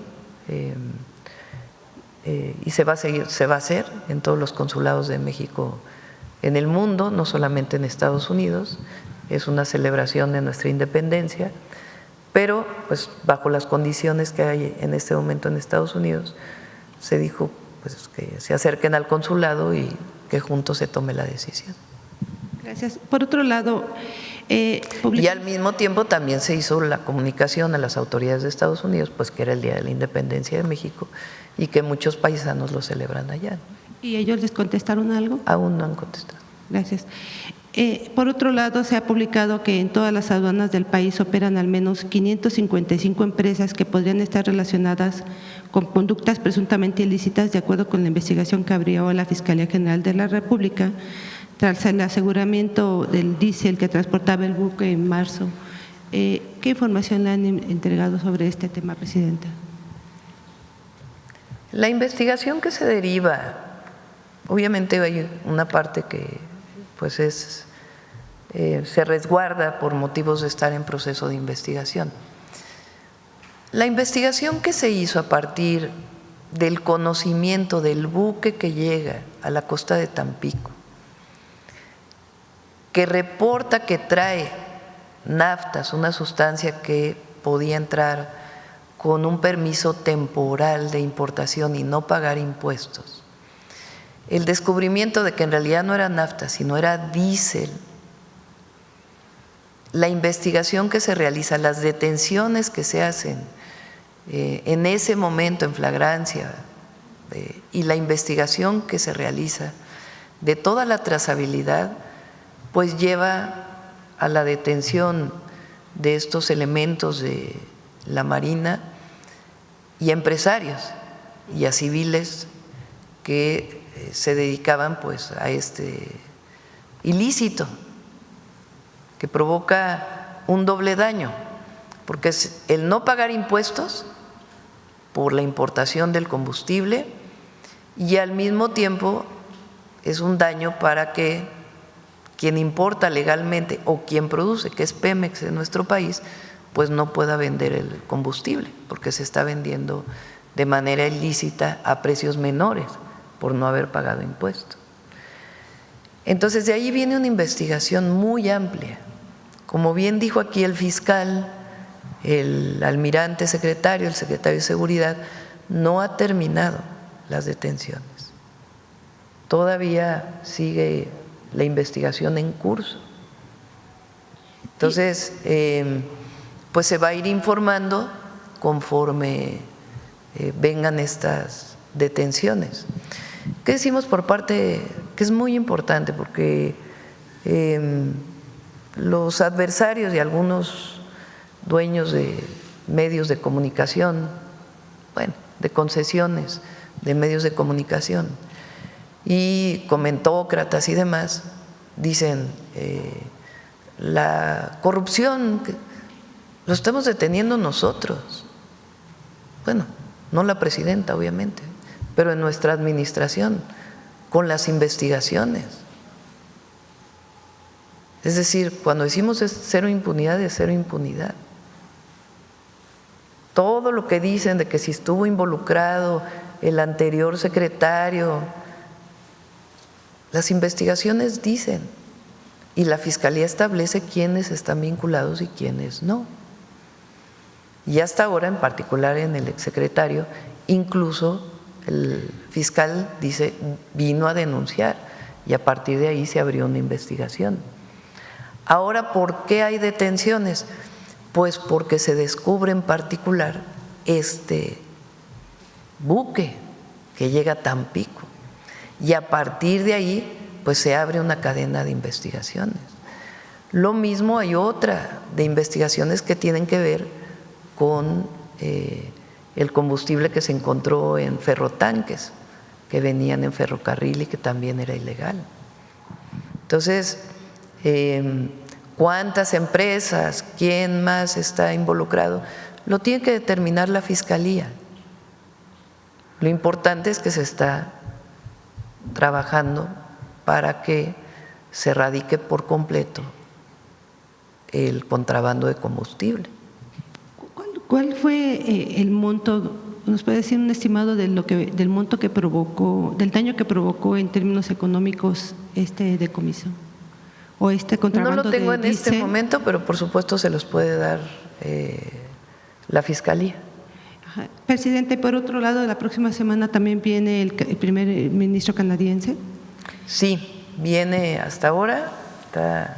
y se va a hacer en todos los consulados de México en el mundo, no solamente en Estados Unidos. Es una celebración de nuestra independencia, pero pues bajo las condiciones que hay en este momento en Estados Unidos, se dijo pues que se acerquen al consulado y que juntos se tome la decisión. Gracias. Por otro lado, y al mismo tiempo también se hizo la comunicación a las autoridades de Estados Unidos, pues que era el Día de la Independencia de México y que muchos paisanos lo celebran allá. ¿Y ellos les contestaron algo? Aún no han contestado. Gracias. Por otro lado, se ha publicado que en todas las aduanas del país operan al menos 555 empresas que podrían estar relacionadas con conductas presuntamente ilícitas, de acuerdo con la investigación que abrió la Fiscalía General de la República tras el aseguramiento del diésel que transportaba el buque en marzo. ¿Qué información le han entregado sobre este tema, Presidenta? La investigación que se deriva, obviamente hay una parte que pues se resguarda por motivos de estar en proceso de investigación. La investigación que se hizo a partir del conocimiento del buque que llega a la costa de Tampico, que reporta que trae naftas, una sustancia que podía entrar con un permiso temporal de importación y no pagar impuestos. El descubrimiento de que en realidad no era nafta, sino era diésel. La investigación que se realiza, las detenciones que se hacen en ese momento en flagrancia y la investigación que se realiza de toda la trazabilidad, pues lleva a la detención de estos elementos de la Marina y a empresarios y a civiles que se dedicaban pues a este ilícito que provoca un doble daño, porque es el no pagar impuestos por la importación del combustible y al mismo tiempo es un daño para que quien importa legalmente o quien produce, que es Pemex en nuestro país, pues no pueda vender el combustible porque se está vendiendo de manera ilícita a precios menores por no haber pagado impuestos. Entonces de ahí viene una investigación muy amplia. Como bien dijo aquí el fiscal, el almirante secretario, el secretario de Seguridad, no ha terminado las detenciones. Todavía sigue la investigación en curso. Entonces, pues se va a ir informando conforme vengan estas detenciones. ¿Qué decimos por parte? Que es muy importante porque los adversarios y algunos dueños de medios de comunicación, bueno, de concesiones de medios de comunicación y comentócratas y demás, dicen la corrupción lo estamos deteniendo nosotros. Bueno, no la presidenta, obviamente, pero en nuestra administración, con las investigaciones. Es decir, cuando decimos es cero impunidad, es cero impunidad. Todo lo que dicen de que si estuvo involucrado el anterior secretario, las investigaciones dicen y la Fiscalía establece quiénes están vinculados y quiénes no. Y hasta ahora, en particular en el exsecretario, incluso el fiscal dice vino a denunciar y a partir de ahí se abrió una investigación. Ahora, ¿por qué hay detenciones? Pues porque se descubre en particular este buque que llega a Tampico y a partir de ahí pues se abre una cadena de investigaciones. Lo mismo hay otra de investigaciones que tienen que ver con el combustible que se encontró en ferrotanques que venían en ferrocarril y que también era ilegal. Entonces, ¿cuántas empresas? ¿Quién más está involucrado? Lo tiene que determinar la Fiscalía. Lo importante es que se está trabajando para que se erradique por completo el contrabando de combustible. ¿Cuál fue el monto? ¿Nos puede decir un estimado de del monto que provocó, del daño que provocó en términos económicos este decomiso o este contrabando? No lo tengo de en este diésel? momento, pero por supuesto se los puede dar la Fiscalía. Ajá. Presidente, por otro lado, la próxima semana también viene el primer ministro canadiense. Sí, viene hasta ahora, está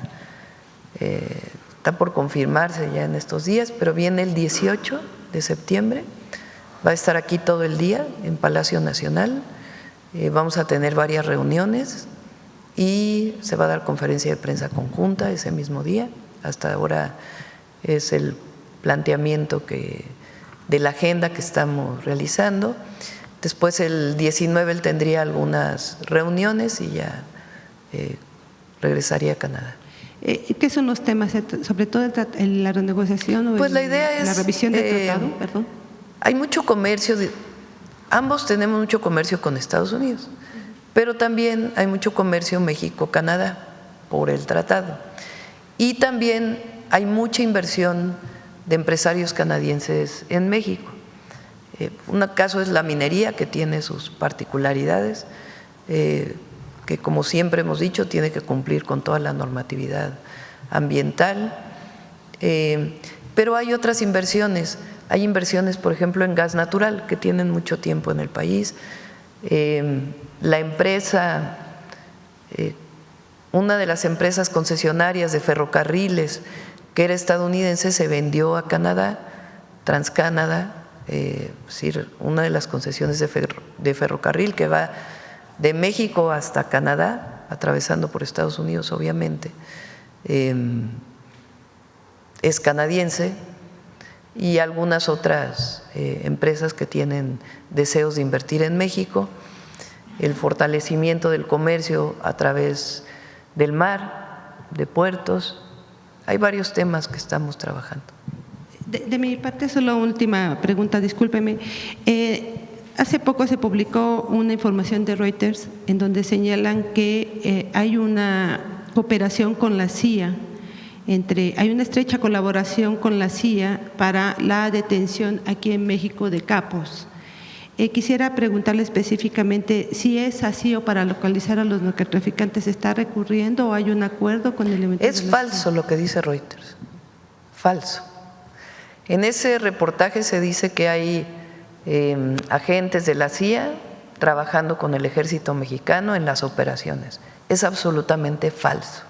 por confirmarse ya en estos días, pero viene el 18 de septiembre, va a estar aquí todo el día en Palacio Nacional, vamos a tener varias reuniones y se va a dar conferencia de prensa conjunta ese mismo día. Hasta ahora es el planteamiento de la agenda que estamos realizando. Después el 19 él tendría algunas reuniones y ya regresaría a Canadá. ¿Qué son los temas, sobre todo la renegociación o pues la idea es, la revisión del tratado? Perdón. Hay mucho comercio, ambos tenemos mucho comercio con Estados Unidos, pero también hay mucho comercio México-Canadá por el tratado. Y también hay mucha inversión de empresarios canadienses en México. Un caso es la minería, que tiene sus particularidades, que como siempre hemos dicho tiene que cumplir con toda la normatividad ambiental, pero hay otras inversiones. Hay inversiones, por ejemplo, en gas natural, que tienen mucho tiempo en el país. La empresa, una de las empresas concesionarias de ferrocarriles, que era estadounidense, se vendió a Canadá, TransCanada, es decir, una de las concesiones de ferrocarril que va de México hasta Canadá, atravesando por Estados Unidos, obviamente, es canadiense, y algunas otras empresas que tienen deseos de invertir en México, el fortalecimiento del comercio a través del mar, de puertos. Hay varios temas que estamos trabajando. De mi parte, solo última pregunta, discúlpeme. Hace poco se publicó una información de Reuters en donde señalan que hay una cooperación con la CIA, hay una estrecha colaboración con la CIA para la detención aquí en México de capos. Quisiera preguntarle específicamente si es así o para localizar a los narcotraficantes se está recurriendo o hay un acuerdo con elementos. Es falso lo que dice Reuters, falso. En ese reportaje se dice que hay agentes de la CIA trabajando con el ejército mexicano en las operaciones. Es absolutamente falso,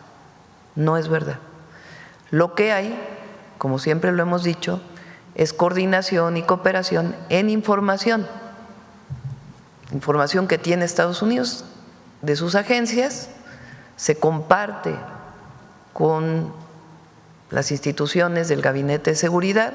no es verdad. Lo que hay, como siempre lo hemos dicho, es coordinación y cooperación en información que tiene Estados Unidos de sus agencias, se comparte con las instituciones del Gabinete de Seguridad,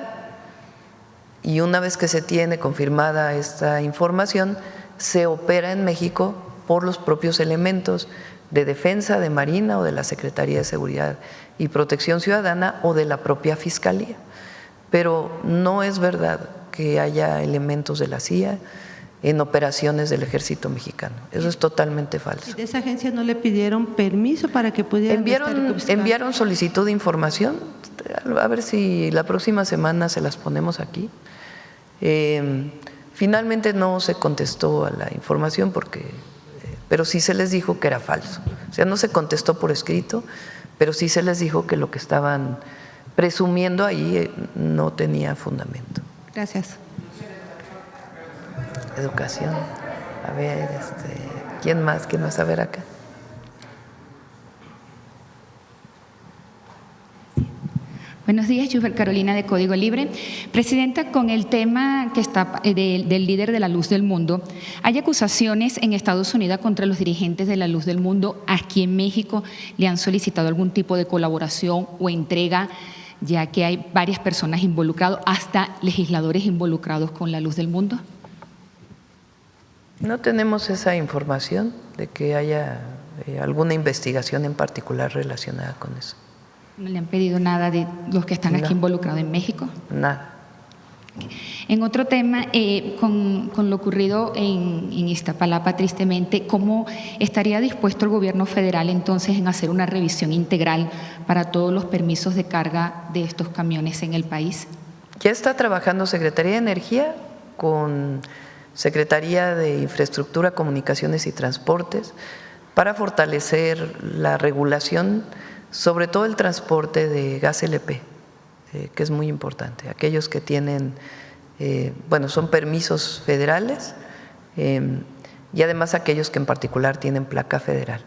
y una vez que se tiene confirmada esta información, se opera en México por los propios elementos de Defensa, de Marina o de la Secretaría de Seguridad y Protección Ciudadana o de la propia Fiscalía. Pero no es verdad que haya elementos de la CIA en operaciones del Ejército Mexicano. Eso es totalmente falso. ¿Y de esa agencia no le pidieron permiso para que pudiera enviaron solicitud de información? A ver si la próxima semana se las ponemos aquí. Finalmente no se contestó a la información pero sí se les dijo que era falso. O sea, no se contestó por escrito, pero sí se les dijo que lo que estaban presumiendo ahí no tenía fundamento. Gracias. Educación. A ver, ¿quién más? ¿Quién más? A ver acá. Buenos días, Yusbel Carolina de Código Libre. Presidenta, con el tema que está del líder de la Luz del Mundo, hay acusaciones en Estados Unidos contra los dirigentes de la Luz del Mundo. Aquí en México le han solicitado algún tipo de colaboración o entrega, ya que hay varias personas involucradas, hasta legisladores involucrados con la Luz del Mundo. No tenemos esa información de que haya alguna investigación en particular relacionada con eso. ¿No le han pedido nada de los que están aquí involucrados en México? Nada. En otro tema, con lo ocurrido en Iztapalapa, tristemente, ¿cómo estaría dispuesto el gobierno federal entonces en hacer una revisión integral para todos los permisos de carga de estos camiones en el país? Ya está trabajando Secretaría de Energía con Secretaría de Infraestructura, Comunicaciones y Transportes para fortalecer la regulación, sobre todo el transporte de gas LP, que es muy importante. Aquellos que tienen, son permisos federales y además aquellos que en particular tienen placa federal.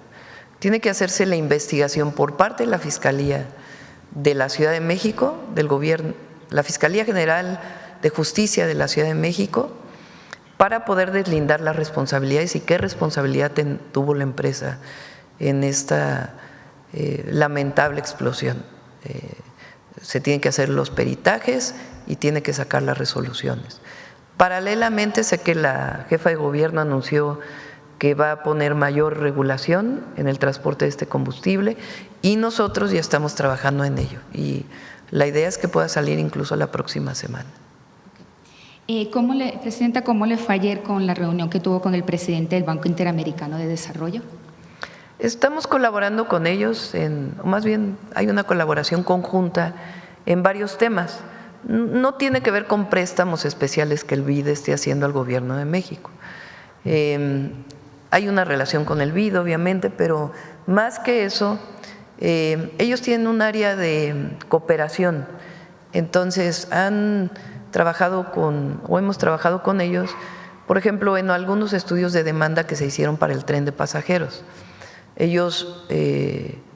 Tiene que hacerse la investigación por parte de la Fiscalía de la Ciudad de México, del gobierno, la Fiscalía General de Justicia de la Ciudad de México, para poder deslindar las responsabilidades y qué responsabilidad tuvo la empresa en esta lamentable explosión. Se tienen que hacer los peritajes y tiene que sacar las resoluciones. Paralelamente, sé que la jefa de gobierno anunció que va a poner mayor regulación en el transporte de este combustible y nosotros ya estamos trabajando en ello. Y la idea es que pueda salir incluso la próxima semana. Presidenta, ¿cómo le fue ayer con la reunión que tuvo con el presidente del Banco Interamericano de Desarrollo? Estamos colaborando con ellos, o más bien hay una colaboración conjunta en varios temas. No tiene que ver con préstamos especiales que el BID esté haciendo al Gobierno de México. Hay una relación con el BID, obviamente, pero más que eso, ellos tienen un área de cooperación. Entonces, hemos trabajado con ellos, por ejemplo, en algunos estudios de demanda que se hicieron para el tren de pasajeros. Ellos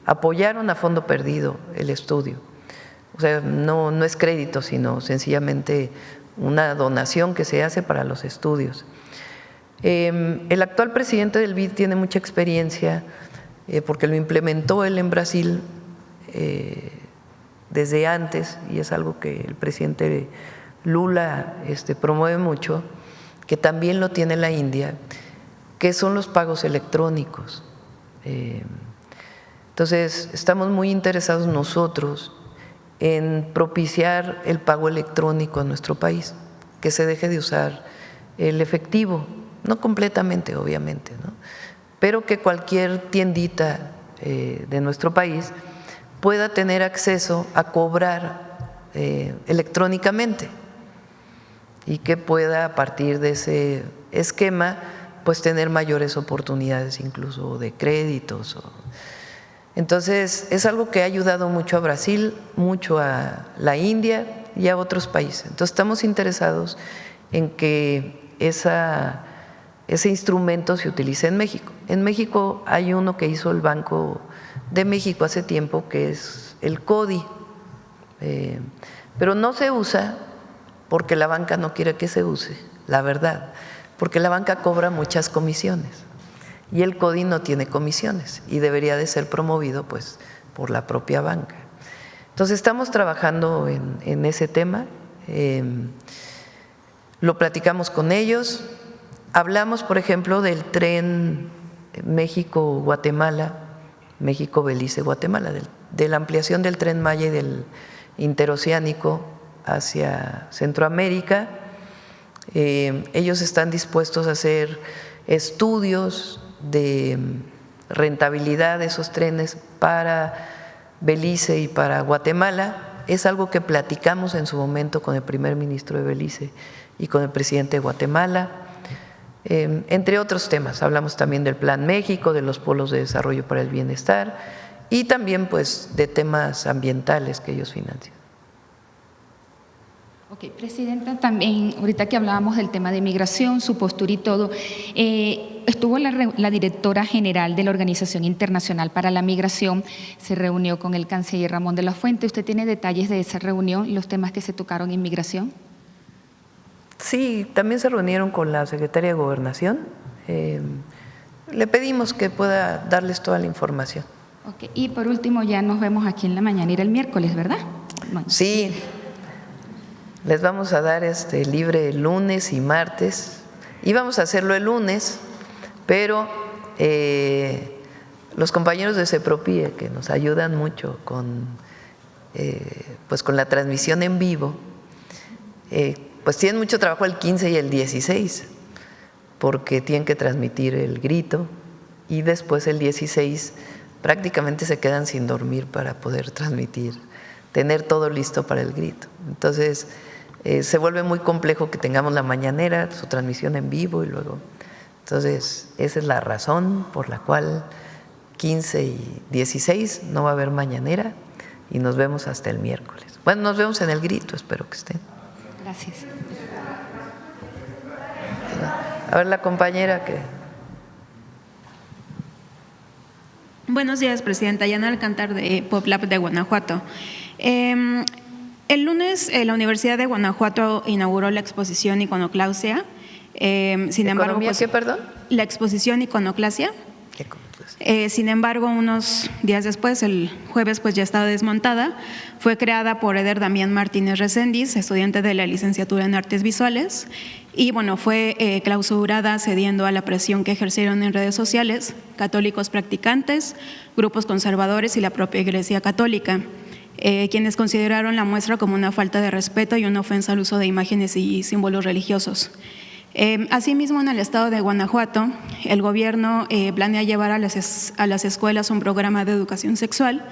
apoyaron a fondo perdido el estudio. O sea, no es crédito, sino sencillamente una donación que se hace para los estudios. El actual presidente del BID tiene mucha experiencia porque lo implementó él en Brasil desde antes, y es algo que el presidente Lula promueve mucho, que también lo tiene la India, que son los pagos electrónicos. Entonces, estamos muy interesados nosotros en propiciar el pago electrónico en nuestro país, que se deje de usar el efectivo, no completamente, obviamente, ¿no? Pero que cualquier tiendita de nuestro país pueda tener acceso a cobrar electrónicamente y que pueda, a partir de ese esquema, pues tener mayores oportunidades incluso de créditos. Entonces, es algo que ha ayudado mucho a Brasil, mucho a la India y a otros países. Entonces, estamos interesados en que ese instrumento se utilice en México. En México hay uno que hizo el Banco de México hace tiempo, que es el CODI, pero no se usa porque la banca no quiere que se use, la verdad, porque la banca cobra muchas comisiones y el CODI no tiene comisiones y debería de ser promovido pues por la propia banca. Entonces estamos trabajando en ese tema, lo platicamos con ellos, hablamos por ejemplo del tren México-Guatemala, México-Belice-Guatemala, de la ampliación del Tren Maya y del interoceánico hacia Centroamérica. Ellos están dispuestos a hacer estudios de rentabilidad de esos trenes para Belice y para Guatemala. Es algo que platicamos en su momento con el primer ministro de Belice y con el presidente de Guatemala. Entre otros temas, hablamos también del Plan México, de los polos de desarrollo para el bienestar y también pues de temas ambientales que ellos financian. Ok, Presidenta, también ahorita que hablábamos del tema de migración, su postura y todo, estuvo la directora general de la Organización Internacional para la Migración, se reunió con el canciller Ramón de la Fuente. ¿Usted tiene detalles de esa reunión, los temas que se tocaron en migración? Sí, también se reunieron con la secretaria de Gobernación. Le pedimos que pueda darles toda la información. Ok, y por último ya nos vemos aquí en la mañanera el miércoles, ¿verdad? Bueno. Sí. Les vamos a dar libre lunes y martes. Íbamos a hacerlo el lunes, pero los compañeros de CEPROPIE, que nos ayudan mucho con la transmisión en vivo, pues tienen mucho trabajo el 15 y el 16, porque tienen que transmitir el grito y después el 16 prácticamente se quedan sin dormir para poder transmitir, tener todo listo para el grito. Entonces, se vuelve muy complejo que tengamos la mañanera, su transmisión en vivo y luego. Entonces, esa es la razón por la cual 15 y 16 no va a haber mañanera y nos vemos hasta el miércoles. Bueno, nos vemos en el grito, espero que estén. Gracias. A ver, la compañera que… Buenos días, Presidenta. Yana Alcántar, de PopLab de Guanajuato. El lunes la Universidad de Guanajuato inauguró la exposición Iconoclasia. Sin embargo, ¿Economía qué, perdón? La exposición Iconoclasia. Sin embargo, unos días después, el jueves, pues ya estaba desmontada. Fue creada por Eder Damián Martínez Reséndiz, estudiante de la licenciatura en Artes Visuales, y bueno, fue clausurada cediendo a la presión que ejercieron en redes sociales católicos practicantes, grupos conservadores y la propia Iglesia Católica, quienes consideraron la muestra como una falta de respeto y una ofensa al uso de imágenes y símbolos religiosos. Asimismo, en el estado de Guanajuato, el gobierno planea llevar a las escuelas un programa de educación sexual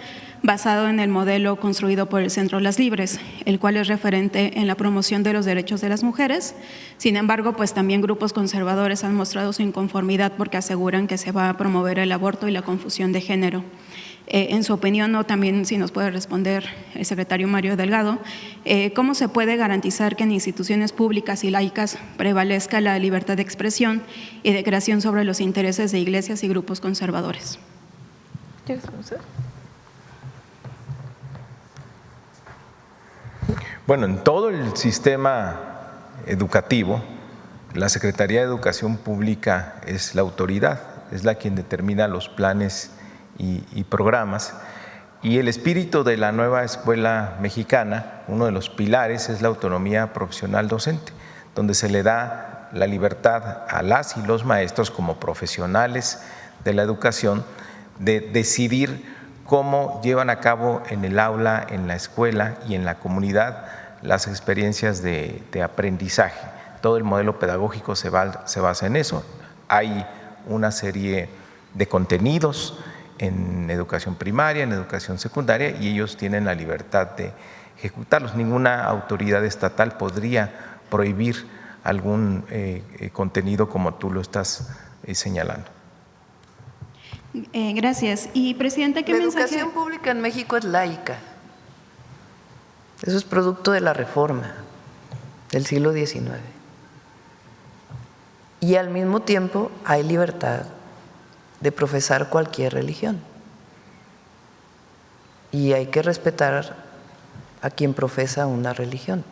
basado en el modelo construido por el Centro Las Libres, el cual es referente en la promoción de los derechos de las mujeres. Sin embargo, pues también grupos conservadores han mostrado su inconformidad porque aseguran que se va a promover el aborto y la confusión de género. En su opinión, o también si nos puede responder el secretario Mario Delgado, ¿cómo se puede garantizar que en instituciones públicas y laicas prevalezca la libertad de expresión y de creación sobre los intereses de iglesias y grupos conservadores? Bueno, en todo el sistema educativo, la Secretaría de Educación Pública es la autoridad, es la quien determina los planes y programas. Y el espíritu de la nueva escuela mexicana, uno de los pilares, es la autonomía profesional docente, donde se le da la libertad a las y los maestros como profesionales de la educación de decidir cómo llevan a cabo en el aula, en la escuela y en la comunidad las experiencias de aprendizaje. Todo el modelo pedagógico se basa en eso. Hay una serie de contenidos en educación primaria, en educación secundaria, y ellos tienen la libertad de ejecutarlos. Ninguna autoridad estatal podría prohibir algún contenido como tú lo estás señalando. Gracias. Y, Presidenta, ¿qué mensaje? La educación pública en México es laica. Eso es producto de la reforma del siglo XIX. Y al mismo tiempo hay libertad de profesar cualquier religión. Y hay que respetar a quien profesa una religión.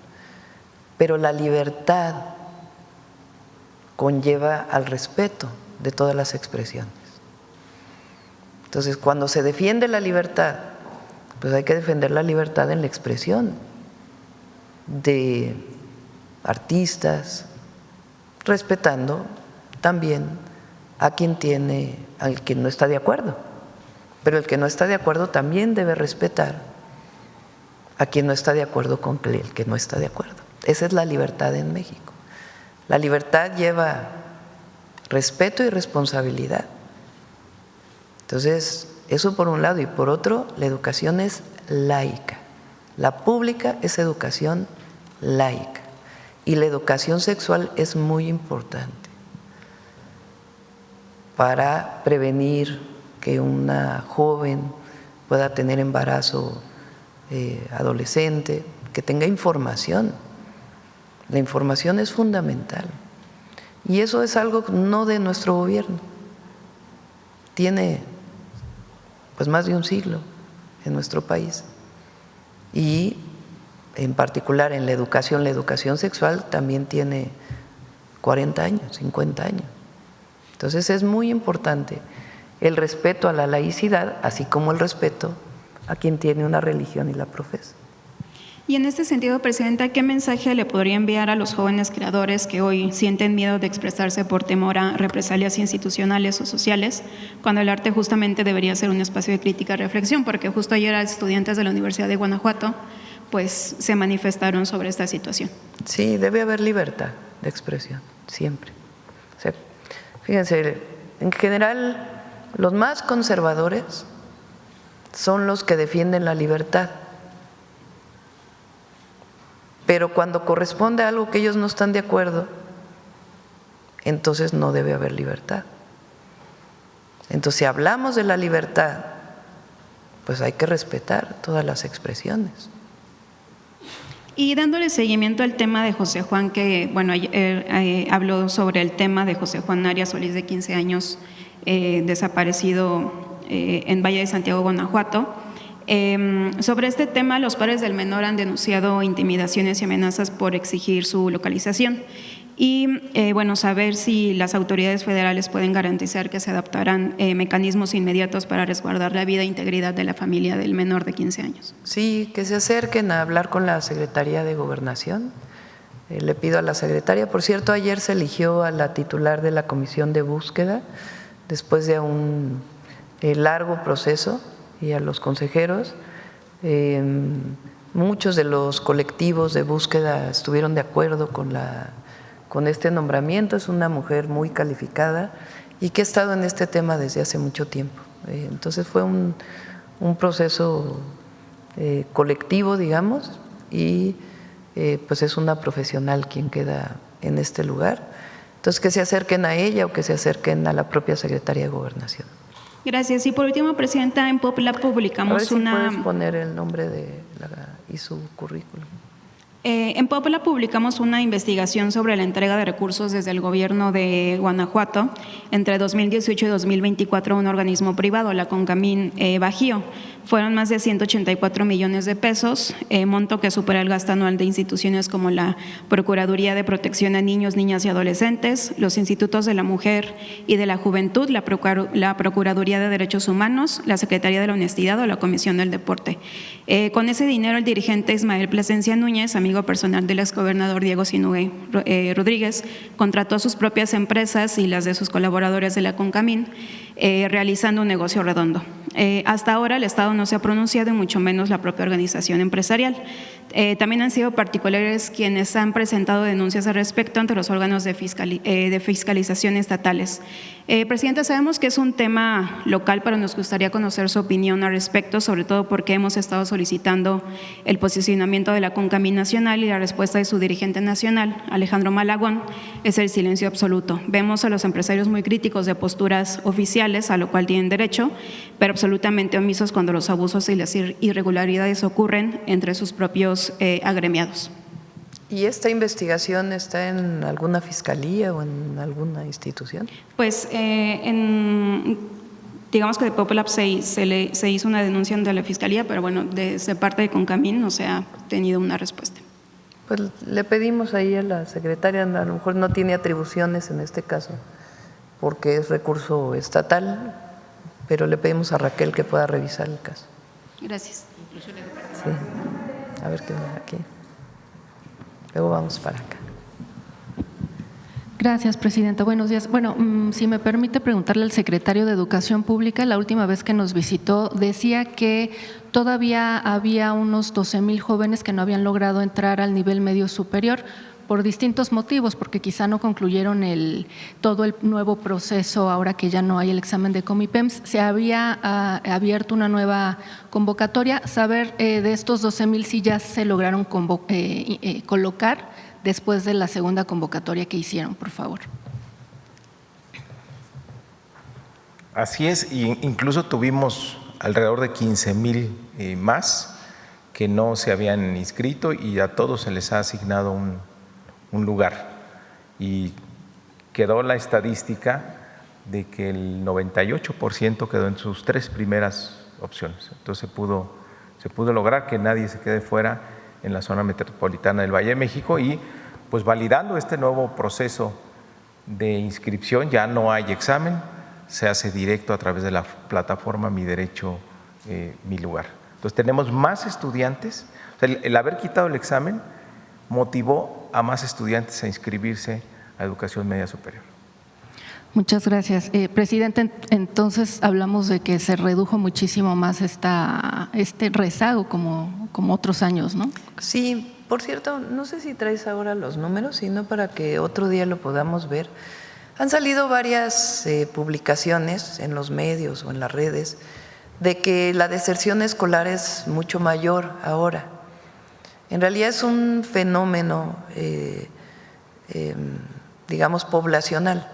Pero la libertad conlleva al respeto de todas las expresiones. Entonces, cuando se defiende la libertad, pues hay que defender la libertad en la expresión de artistas, respetando también a quien no está de acuerdo. Pero el que no está de acuerdo también debe respetar a quien no está de acuerdo con el que no está de acuerdo. Esa es la libertad en México. La libertad lleva respeto y responsabilidad. Entonces, eso por un lado, y por otro, la educación es laica. La pública es educación laica. Y la educación sexual es muy importante para prevenir que una joven pueda tener embarazo adolescente, que tenga información. La información es fundamental. Y eso es algo no de nuestro gobierno. Tiene pues más de un siglo en nuestro país. Y en particular en la educación sexual también tiene 40 años, 50 años. Entonces es muy importante el respeto a la laicidad, así como el respeto a quien tiene una religión y la profesa. Y en este sentido, Presidenta, ¿qué mensaje le podría enviar a los jóvenes creadores que hoy sienten miedo de expresarse por temor a represalias institucionales o sociales, cuando el arte justamente debería ser un espacio de crítica y reflexión? Porque justo ayer estudiantes de la Universidad de Guanajuato pues se manifestaron sobre esta situación. Sí, debe haber libertad de expresión, siempre. O sea, fíjense, en general los más conservadores son los que defienden la libertad. Pero cuando corresponde a algo que ellos no están de acuerdo, entonces no debe haber libertad. Entonces, si hablamos de la libertad, pues hay que respetar todas las expresiones. Y dándole seguimiento al tema de José Juan, que bueno, habló sobre el tema de José Juan Arias Solís, de 15 años, desaparecido en Valle de Santiago, Guanajuato. Sobre este tema, los padres del menor han denunciado intimidaciones y amenazas por exigir su localización. Y bueno, saber si las autoridades federales pueden garantizar que se adoptarán mecanismos inmediatos para resguardar la vida e integridad de la familia del menor de 15 años. Sí, que se acerquen a hablar con la Secretaría de Gobernación. Le pido a la secretaria, por cierto, ayer se eligió a la titular de la Comisión de Búsqueda después de un largo proceso, y a los consejeros. Muchos de los colectivos de búsqueda estuvieron de acuerdo con este nombramiento. Es una mujer muy calificada y que ha estado en este tema desde hace mucho tiempo. Entonces fue un proceso colectivo, digamos, y pues es una profesional quien queda en este lugar. Entonces que se acerquen a ella o que se acerquen a la propia Secretaría de Gobernación. Gracias. Y por último, Presidenta, en Popla publicamos A ver si una… puedes poner el nombre y su currículum. En Popla publicamos una investigación sobre la entrega de recursos desde el gobierno de Guanajuato entre 2018 y 2024 a un organismo privado, la Concamín Bajío. Fueron más de 184 millones de pesos, monto que supera el gasto anual de instituciones como la Procuraduría de Protección a Niños, Niñas y Adolescentes, los Institutos de la Mujer y de la Juventud, la Procuraduría de Derechos Humanos, la Secretaría de la Honestidad o la Comisión del Deporte. Con ese dinero, el dirigente Ismael Plasencia Núñez, amigo personal del exgobernador Diego Sinúe Rodríguez, contrató a sus propias empresas y las de sus colaboradores de la Concamín, realizando un negocio redondo. Hasta ahora el Estado no se ha pronunciado y mucho menos la propia organización empresarial. También han sido particulares quienes han presentado denuncias al respecto ante los órganos de fiscalización estatales. Presidenta, sabemos que es un tema local, pero nos gustaría conocer su opinión al respecto, sobre todo porque hemos estado solicitando el posicionamiento de la Concamín Nacional y la respuesta de su dirigente nacional, Alejandro Malagón, es el silencio absoluto. Vemos a los empresarios muy críticos de posturas oficiales, a lo cual tienen derecho, pero absolutamente omisos cuando los abusos y las irregularidades ocurren entre sus propios agremiados. ¿Y esta investigación está en alguna fiscalía o en alguna institución? Pues digamos que de Populap se hizo una denuncia ante la fiscalía, pero bueno, desde parte de Concamín no se ha tenido una respuesta. Pues le pedimos ahí a la secretaria, a lo mejor no tiene atribuciones en este caso, porque es recurso estatal, pero le pedimos a Raquel que pueda revisar el caso. Gracias. Sí, a ver qué aquí. Luego vamos para acá. Gracias, Presidenta. Buenos días. Bueno, si me permite preguntarle al secretario de Educación Pública, la última vez que nos visitó decía que todavía había unos 12,000 jóvenes que no habían logrado entrar al nivel medio superior por distintos motivos, porque quizá no concluyeron todo el nuevo proceso ahora que ya no hay el examen de Comipems. Se había abierto una nueva convocatoria. Saber de estos 12,000 si ya se lograron colocar después de la segunda convocatoria que hicieron, por favor. Así es, y incluso tuvimos alrededor de 15,000 más que no se habían inscrito y a todos se les ha asignado un lugar. Y quedó la estadística de que el 98% quedó en sus 3 primeras opciones. Entonces se pudo lograr que nadie se quede fuera en la zona metropolitana del Valle de México y pues validando este nuevo proceso de inscripción ya no hay examen, se hace directo a través de la plataforma Mi Derecho, Mi Lugar. Entonces tenemos más estudiantes, o sea, el haber quitado el examen motivó a más estudiantes a inscribirse a educación media superior. Muchas gracias. Presidente, entonces hablamos de que se redujo muchísimo más este rezago como otros años, ¿no? Sí, por cierto, no sé si traes ahora los números, sino para que otro día lo podamos ver. Han salido varias publicaciones en los medios o en las redes de que la deserción escolar es mucho mayor ahora. En realidad es un fenómeno, digamos, poblacional,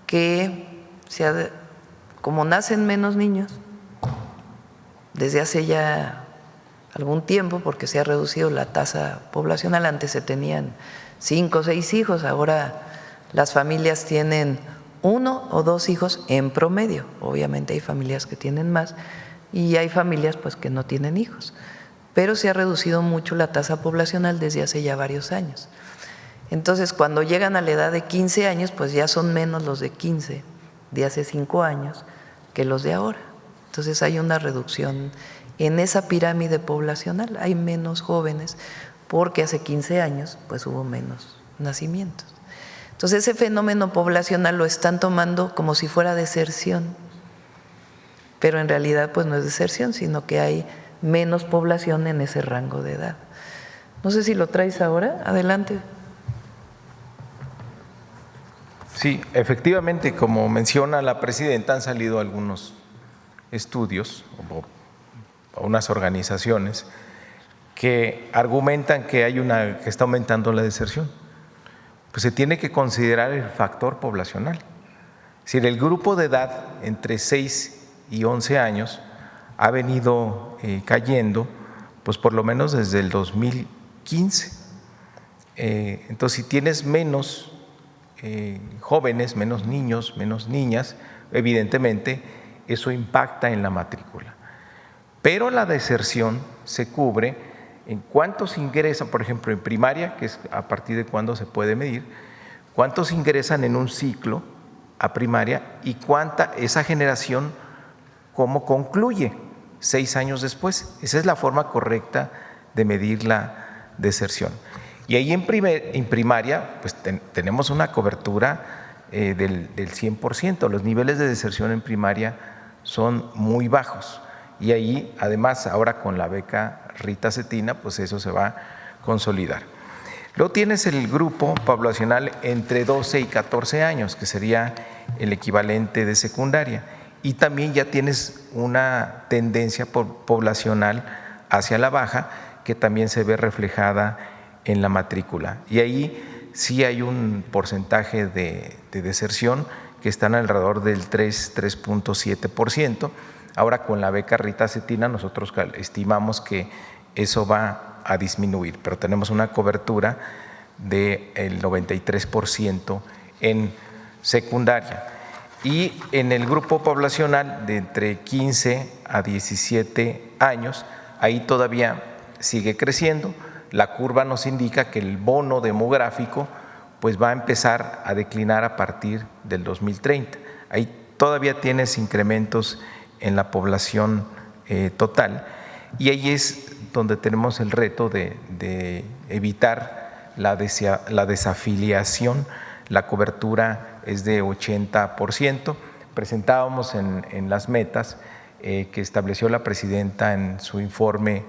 que como nacen menos niños, desde hace ya algún tiempo, porque se ha reducido la tasa poblacional, antes se tenían 5 o 6 hijos, ahora las familias tienen 1 o 2 hijos en promedio. Obviamente hay familias que tienen más y hay familias pues que no tienen hijos, pero se ha reducido mucho la tasa poblacional desde hace ya varios años. Entonces, cuando llegan a la edad de 15 años, pues ya son menos los de 15 de hace 5 años que los de ahora. Entonces hay una reducción en esa pirámide poblacional, hay menos jóvenes porque hace 15 años pues hubo menos nacimientos. Entonces ese fenómeno poblacional lo están tomando como si fuera deserción, pero en realidad pues no es deserción, sino que hay menos población en ese rango de edad. No sé si lo traes ahora, adelante. Sí, efectivamente, como menciona la presidenta, han salido algunos estudios o unas organizaciones que argumentan que que está aumentando la deserción. Pues se tiene que considerar el factor poblacional. Es decir, el grupo de edad entre 6 y 11 años ha venido cayendo, pues por lo menos desde el 2015. Entonces, si tienes menos jóvenes, menos niños, menos niñas, evidentemente eso impacta en la matrícula. Pero la deserción se cubre en cuántos ingresan, por ejemplo, en primaria, que es a partir de cuándo se puede medir, cuántos ingresan en un ciclo a primaria y cuánta esa generación, cómo concluye 6 años después. Esa es la forma correcta de medir la deserción. Y ahí en primaria pues tenemos una cobertura del 100%. Los niveles de deserción en primaria son muy bajos. Y ahí, además, ahora con la beca Rita Cetina, pues eso se va a consolidar. Luego tienes el grupo poblacional entre 12 y 14 años, que sería el equivalente de secundaria. Y también ya tienes una tendencia poblacional hacia la baja, que también se ve reflejada en la matrícula. Y ahí sí hay un porcentaje de deserción que están alrededor del 3.7%. Ahora con la beca Rita Cetina nosotros estimamos que eso va a disminuir, pero tenemos una cobertura del 93% en secundaria. Y en el grupo poblacional de entre 15 a 17 años, ahí todavía sigue creciendo. La curva nos indica que el bono demográfico pues va a empezar a declinar a partir del 2030. Ahí todavía tienes incrementos en la población total y ahí es donde tenemos el reto de evitar la desafiliación. La cobertura es de 80%. Presentábamos en las metas que estableció la presidenta en su informe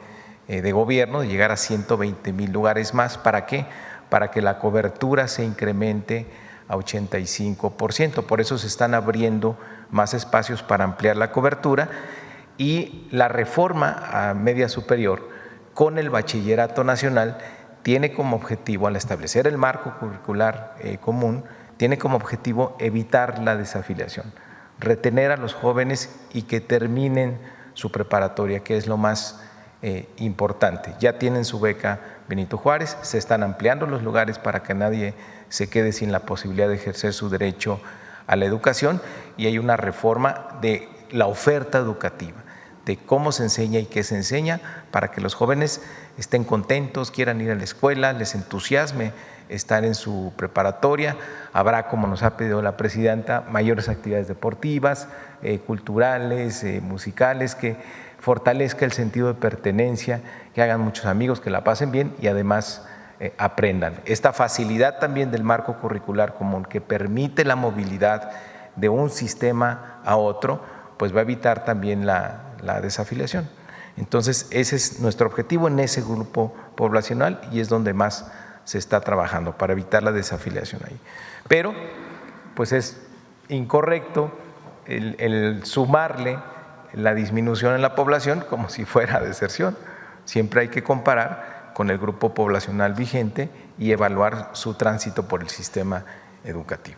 de gobierno de llegar a 120,000 lugares más. ¿Para qué? Para que la cobertura se incremente a 85%. Por eso se están abriendo más espacios para ampliar la cobertura y la reforma a media superior con el bachillerato nacional tiene como objetivo, al establecer el marco curricular común, tiene como objetivo evitar la desafiliación, retener a los jóvenes y que terminen su preparatoria, que es lo más importante. Ya tienen su beca Benito Juárez, se están ampliando los lugares para que nadie se quede sin la posibilidad de ejercer su derecho a la educación y hay una reforma de la oferta educativa, de cómo se enseña y qué se enseña para que los jóvenes estén contentos, quieran ir a la escuela, les entusiasme estar en su preparatoria. Habrá, como nos ha pedido la presidenta, mayores actividades deportivas, culturales, musicales, que fortalezca el sentido de pertenencia, que hagan muchos amigos, que la pasen bien y además aprendan. Esta facilidad también del marco curricular común que permite la movilidad de un sistema a otro, pues va a evitar también la desafiliación. Entonces, ese es nuestro objetivo en ese grupo poblacional y es donde más se está trabajando para evitar la desafiliación ahí. Pero, pues es incorrecto el sumarle la disminución en la población como si fuera deserción. Siempre hay que comparar con el grupo poblacional vigente y evaluar su tránsito por el sistema educativo.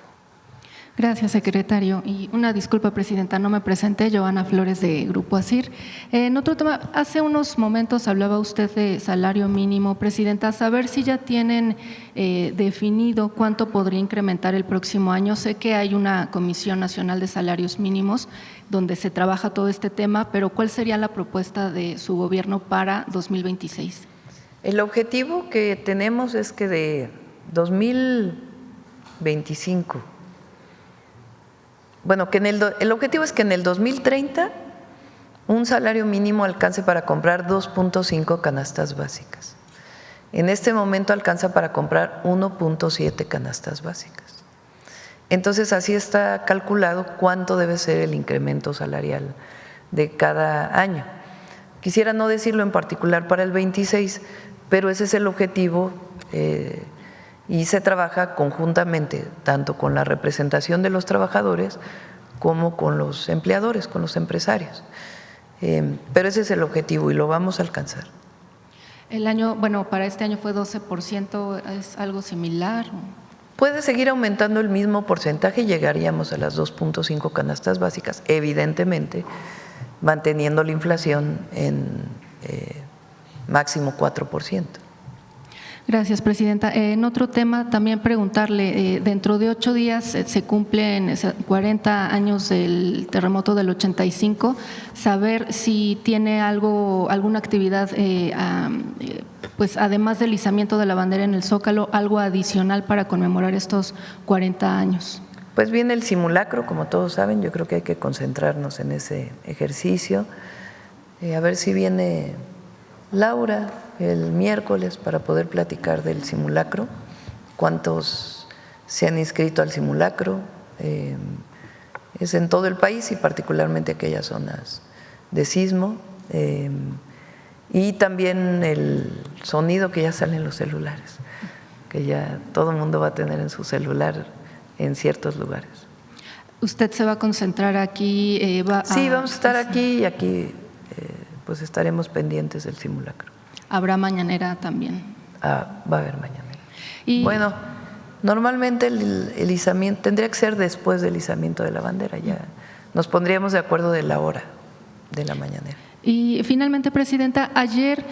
Gracias, secretario. Y una disculpa, presidenta, no me presenté, Joana Flores de Grupo ASIR. En otro tema, hace unos momentos hablaba usted de salario mínimo. Presidenta, saber si ya tienen definido cuánto podría incrementar el próximo año. Sé que hay una Comisión Nacional de Salarios Mínimos donde se trabaja todo este tema, pero ¿cuál sería la propuesta de su gobierno para 2026? El objetivo que tenemos es que de 2025. Bueno, que el objetivo es que en el 2030 un salario mínimo alcance para comprar 2.5 canastas básicas. En este momento alcanza para comprar 1.7 canastas básicas. Entonces, así está calculado cuánto debe ser el incremento salarial de cada año. Quisiera no decirlo en particular para el 26, pero ese es el objetivo y se trabaja conjuntamente, tanto con la representación de los trabajadores como con los empleadores, con los empresarios. Pero ese es el objetivo y lo vamos a alcanzar. El año, bueno, para este año fue 12%, ¿es algo similar? Puede seguir aumentando el mismo porcentaje y llegaríamos a las 2.5 canastas básicas, evidentemente manteniendo la inflación en máximo 4%. Gracias, presidenta. En otro tema, también preguntarle, dentro de 8 días se cumplen 40 años del terremoto del 85, saber si tiene alguna actividad, pues además del izamiento de la bandera en el Zócalo, algo adicional para conmemorar estos 40 años. Pues viene el simulacro, como todos saben, yo creo que hay que concentrarnos en ese ejercicio, a ver si viene Laura el miércoles para poder platicar del simulacro, cuántos se han inscrito al simulacro, es en todo el país y particularmente aquellas zonas de sismo, y también el sonido que ya sale en los celulares, que ya todo el mundo va a tener en su celular en ciertos lugares. ¿Usted se va a concentrar aquí? Sí, vamos a estar aquí y aquí pues estaremos pendientes del simulacro. ¿Habrá mañanera también? Va a haber mañanera. Bueno, normalmente el izamiento tendría que ser después del izamiento de la bandera, ya nos pondríamos de acuerdo de la hora de la mañanera. Y finalmente, presidenta, ayer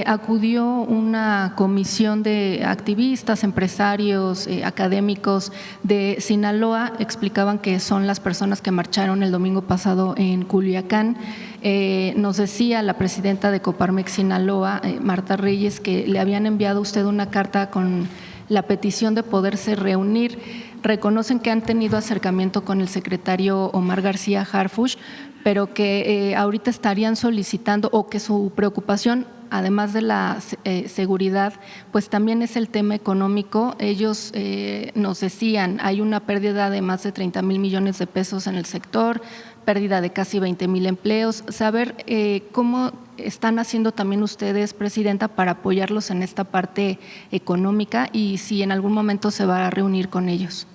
acudió una comisión de activistas, empresarios, académicos de Sinaloa, explicaban que son las personas que marcharon el domingo pasado en Culiacán. Nos decía la presidenta de Coparmex Sinaloa, Marta Reyes, que le habían enviado a usted una carta con la petición de poderse reunir. Reconocen que han tenido acercamiento con el secretario Omar García Harfuch, pero que ahorita estarían solicitando, o que su preocupación, además de la seguridad, pues también es el tema económico. Ellos nos decían, hay una pérdida de más de 30,000 millones de pesos en el sector, pérdida de casi 20,000 empleos. Saber cómo están haciendo también ustedes, presidenta, para apoyarlos en esta parte económica y si en algún momento se va a reunir con ellos.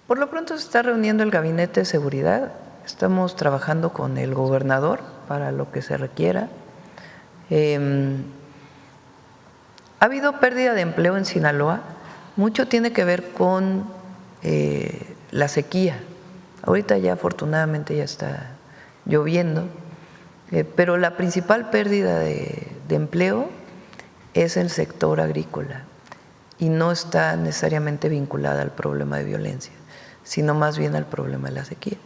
Por lo pronto se está reuniendo el Gabinete de Seguridad. Estamos trabajando con el gobernador para lo que se requiera. Ha habido pérdida de empleo en Sinaloa, mucho tiene que ver con la sequía. Ahorita ya afortunadamente ya está lloviendo, pero la principal pérdida de empleo es el sector agrícola y no está necesariamente vinculada al problema de violencia, sino más bien al problema de la sequía.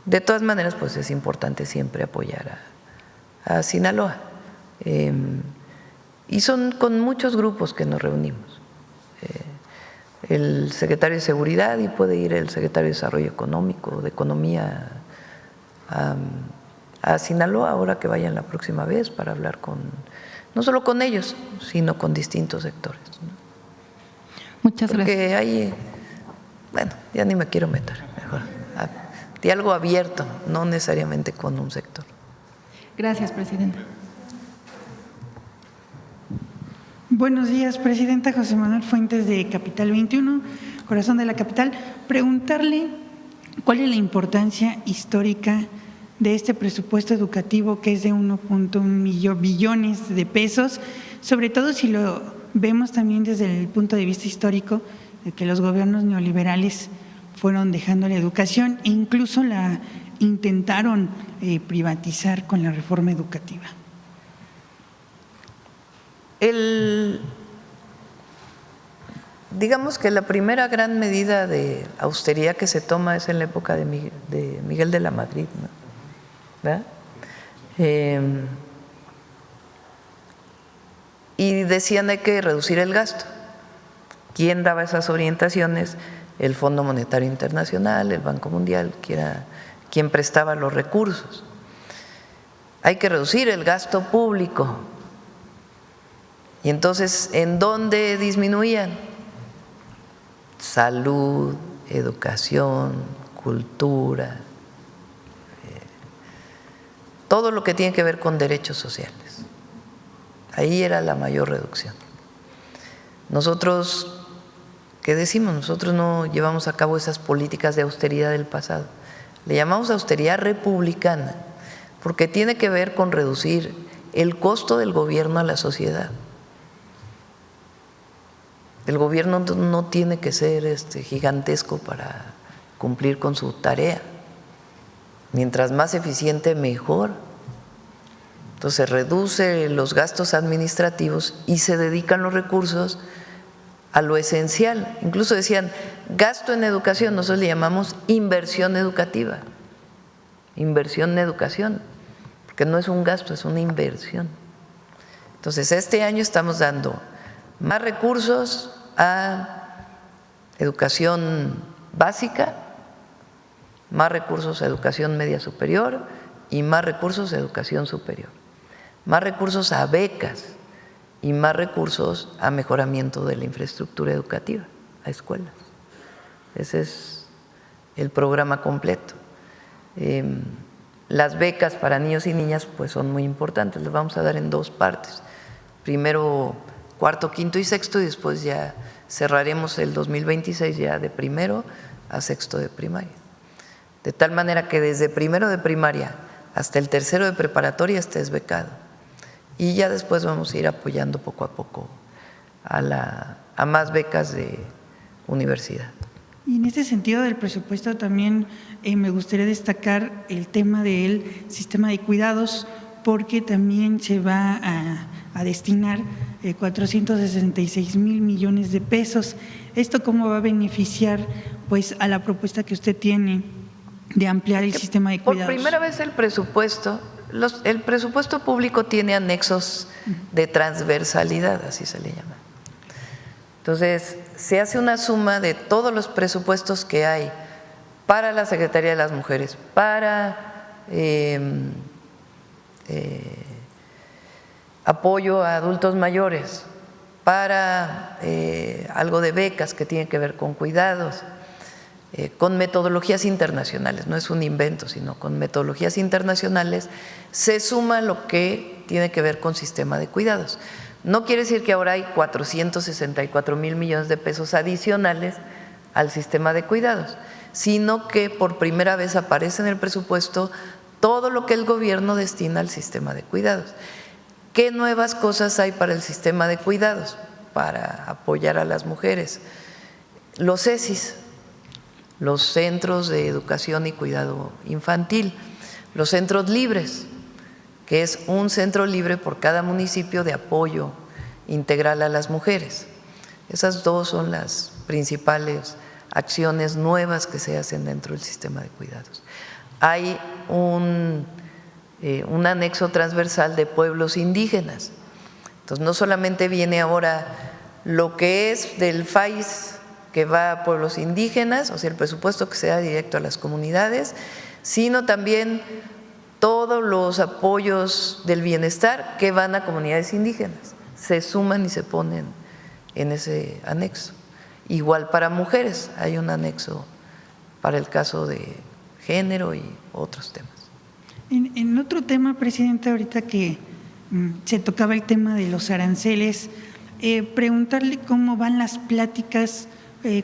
De todas maneras, pues es importante siempre apoyar a Sinaloa. Y son con muchos grupos que nos reunimos. El secretario de Seguridad y puede ir el secretario de Desarrollo Económico, de Economía a Sinaloa, ahora que vayan la próxima vez para hablar no solo con ellos, sino con distintos sectores, ¿no? Muchas gracias. Porque hay, bueno, ya ni me quiero meter, mejor. Diálogo abierto, no necesariamente con un sector. Gracias, presidenta. Buenos días, presidenta. José Manuel Fuentes, de Capital 21, corazón de la capital. Preguntarle cuál es la importancia histórica de este presupuesto educativo, que es de 1.1 billones de pesos, sobre todo si lo vemos también desde el punto de vista histórico, de que los gobiernos neoliberales fueron dejando la educación e incluso la intentaron privatizar con la reforma educativa. Digamos que la primera gran medida de austeridad que se toma es en la época de Miguel de la Madrid, ¿no? ¿Verdad? Y decían hay que reducir el gasto. ¿Quién daba esas orientaciones? El Fondo Monetario Internacional, el Banco Mundial, que era quien prestaba los recursos. Hay que reducir el gasto público. Y entonces, ¿en dónde disminuían? Salud, educación, cultura, todo lo que tiene que ver con derechos sociales. Ahí era la mayor reducción. Nosotros, ¿qué decimos? Nosotros no llevamos a cabo esas políticas de austeridad del pasado. Le llamamos austeridad republicana, porque tiene que ver con reducir el costo del gobierno a la sociedad. El gobierno no tiene que ser gigantesco para cumplir con su tarea. Mientras más eficiente, mejor. Entonces reduce los gastos administrativos y se dedican los recursos a lo esencial. Incluso decían gasto en educación, nosotros le llamamos inversión educativa, inversión en educación, porque no es un gasto, es una inversión. Entonces este año estamos dando más recursos a educación básica, más recursos a educación media superior y más recursos a educación superior, más recursos a becas y más recursos a mejoramiento de la infraestructura educativa, a escuelas. Ese es el programa completo. Las becas para niños y niñas pues son muy importantes, las vamos a dar en dos partes. Primero cuarto, quinto y sexto, y después ya cerraremos el 2026 ya de primero a sexto de primaria. De tal manera que desde primero de primaria hasta el tercero de preparatoria estés becado. Y ya después vamos a ir apoyando poco a poco a más becas de universidad. Y en este sentido del presupuesto también me gustaría destacar el tema del sistema de cuidados, porque también se va a destinar 466,000 millones de pesos. ¿Esto cómo va a beneficiar pues a la propuesta que usted tiene de ampliar el sistema de cuidados? Por primera vez el presupuesto público tiene anexos de transversalidad, así se le llama. Entonces, se hace una suma de todos los presupuestos que hay para la Secretaría de las Mujeres, para apoyo a adultos mayores, para algo de becas que tiene que ver con cuidados, con metodologías internacionales, no es un invento, sino con metodologías internacionales, se suma lo que tiene que ver con sistema de cuidados. No quiere decir que ahora hay 464,000 millones de pesos adicionales al sistema de cuidados, sino que por primera vez aparece en el presupuesto todo lo que el gobierno destina al sistema de cuidados. ¿Qué nuevas cosas hay para el sistema de cuidados? Para apoyar a las mujeres. Los CECIS, los Centros de Educación y Cuidado Infantil, los centros libres, que es un centro libre por cada municipio de apoyo integral a las mujeres. Esas dos son las principales acciones nuevas que se hacen dentro del sistema de cuidados. Hay un anexo transversal de pueblos indígenas. Entonces, no solamente viene ahora lo que es del FAIS que va a pueblos indígenas, o sea, el presupuesto que se da directo a las comunidades, sino también todos los apoyos del bienestar que van a comunidades indígenas, se suman y se ponen en ese anexo. Igual para mujeres, hay un anexo para el caso de género y otros temas. En otro tema, Presidenta, ahorita que se tocaba el tema de los aranceles, preguntarle cómo van las pláticas,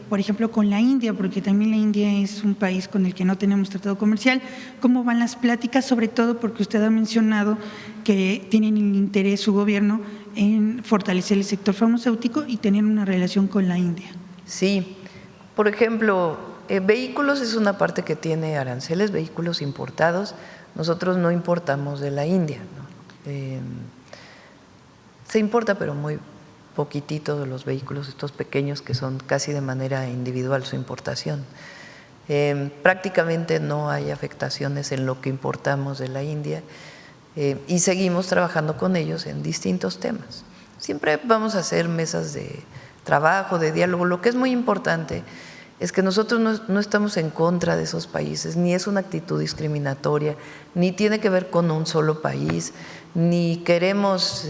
por ejemplo, con la India, porque también la India es un país con el que no tenemos tratado comercial. ¿Cómo van las pláticas? Sobre todo porque usted ha mencionado que tienen el interés su gobierno en fortalecer el sector farmacéutico y tener una relación con la India. Sí, por ejemplo, vehículos es una parte que tiene aranceles, vehículos importados. Nosotros no importamos de la India, ¿no? Se importa, pero muy poquitito de los vehículos estos pequeños que son casi de manera individual su importación. Prácticamente no hay afectaciones en lo que importamos de la India y seguimos trabajando con ellos en distintos temas. Siempre vamos a hacer mesas de trabajo, de diálogo. Lo que es muy importante es que nosotros no estamos en contra de esos países, ni es una actitud discriminatoria, ni tiene que ver con un solo país, ni queremos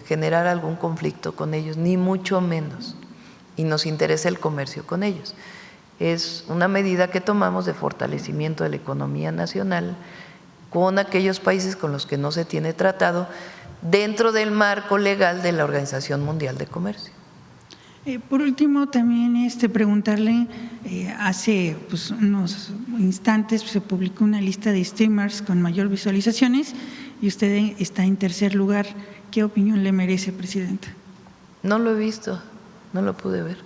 generar algún conflicto con ellos, ni mucho menos, y nos interesa el comercio con ellos. Es una medida que tomamos de fortalecimiento de la economía nacional con aquellos países con los que no se tiene tratado dentro del marco legal de la Organización Mundial de Comercio. Por último, también preguntarle, hace unos instantes se publicó una lista de streamers con mayor visualizaciones y usted está en tercer lugar. ¿Qué opinión le merece, Presidenta? No lo he visto, no lo pude ver.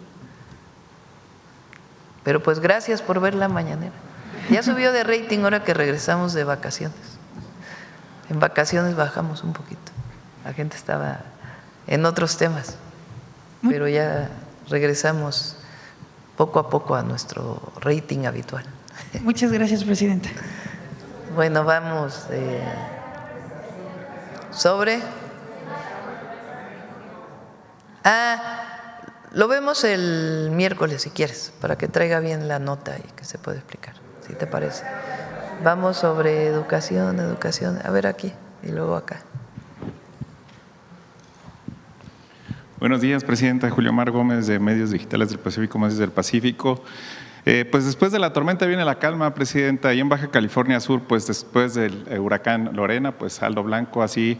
Pero pues gracias por ver la mañanera. Ya subió de rating ahora que regresamos de vacaciones. En vacaciones bajamos un poquito. La gente estaba en otros temas. Pero ya regresamos poco a poco a nuestro rating habitual. Muchas gracias, Presidenta. Bueno, vamos sobre. Lo vemos el miércoles si quieres, para que traiga bien la nota y que se pueda explicar, si te parece. Vamos sobre educación, a ver aquí y luego acá. Buenos días, Presidenta. Julio Mar Gómez, de Medios Digitales del Pacífico, Medios del Pacífico. Pues después de la tormenta viene la calma, Presidenta, y en Baja California Sur, pues después del huracán Lorena, pues saldo blanco, así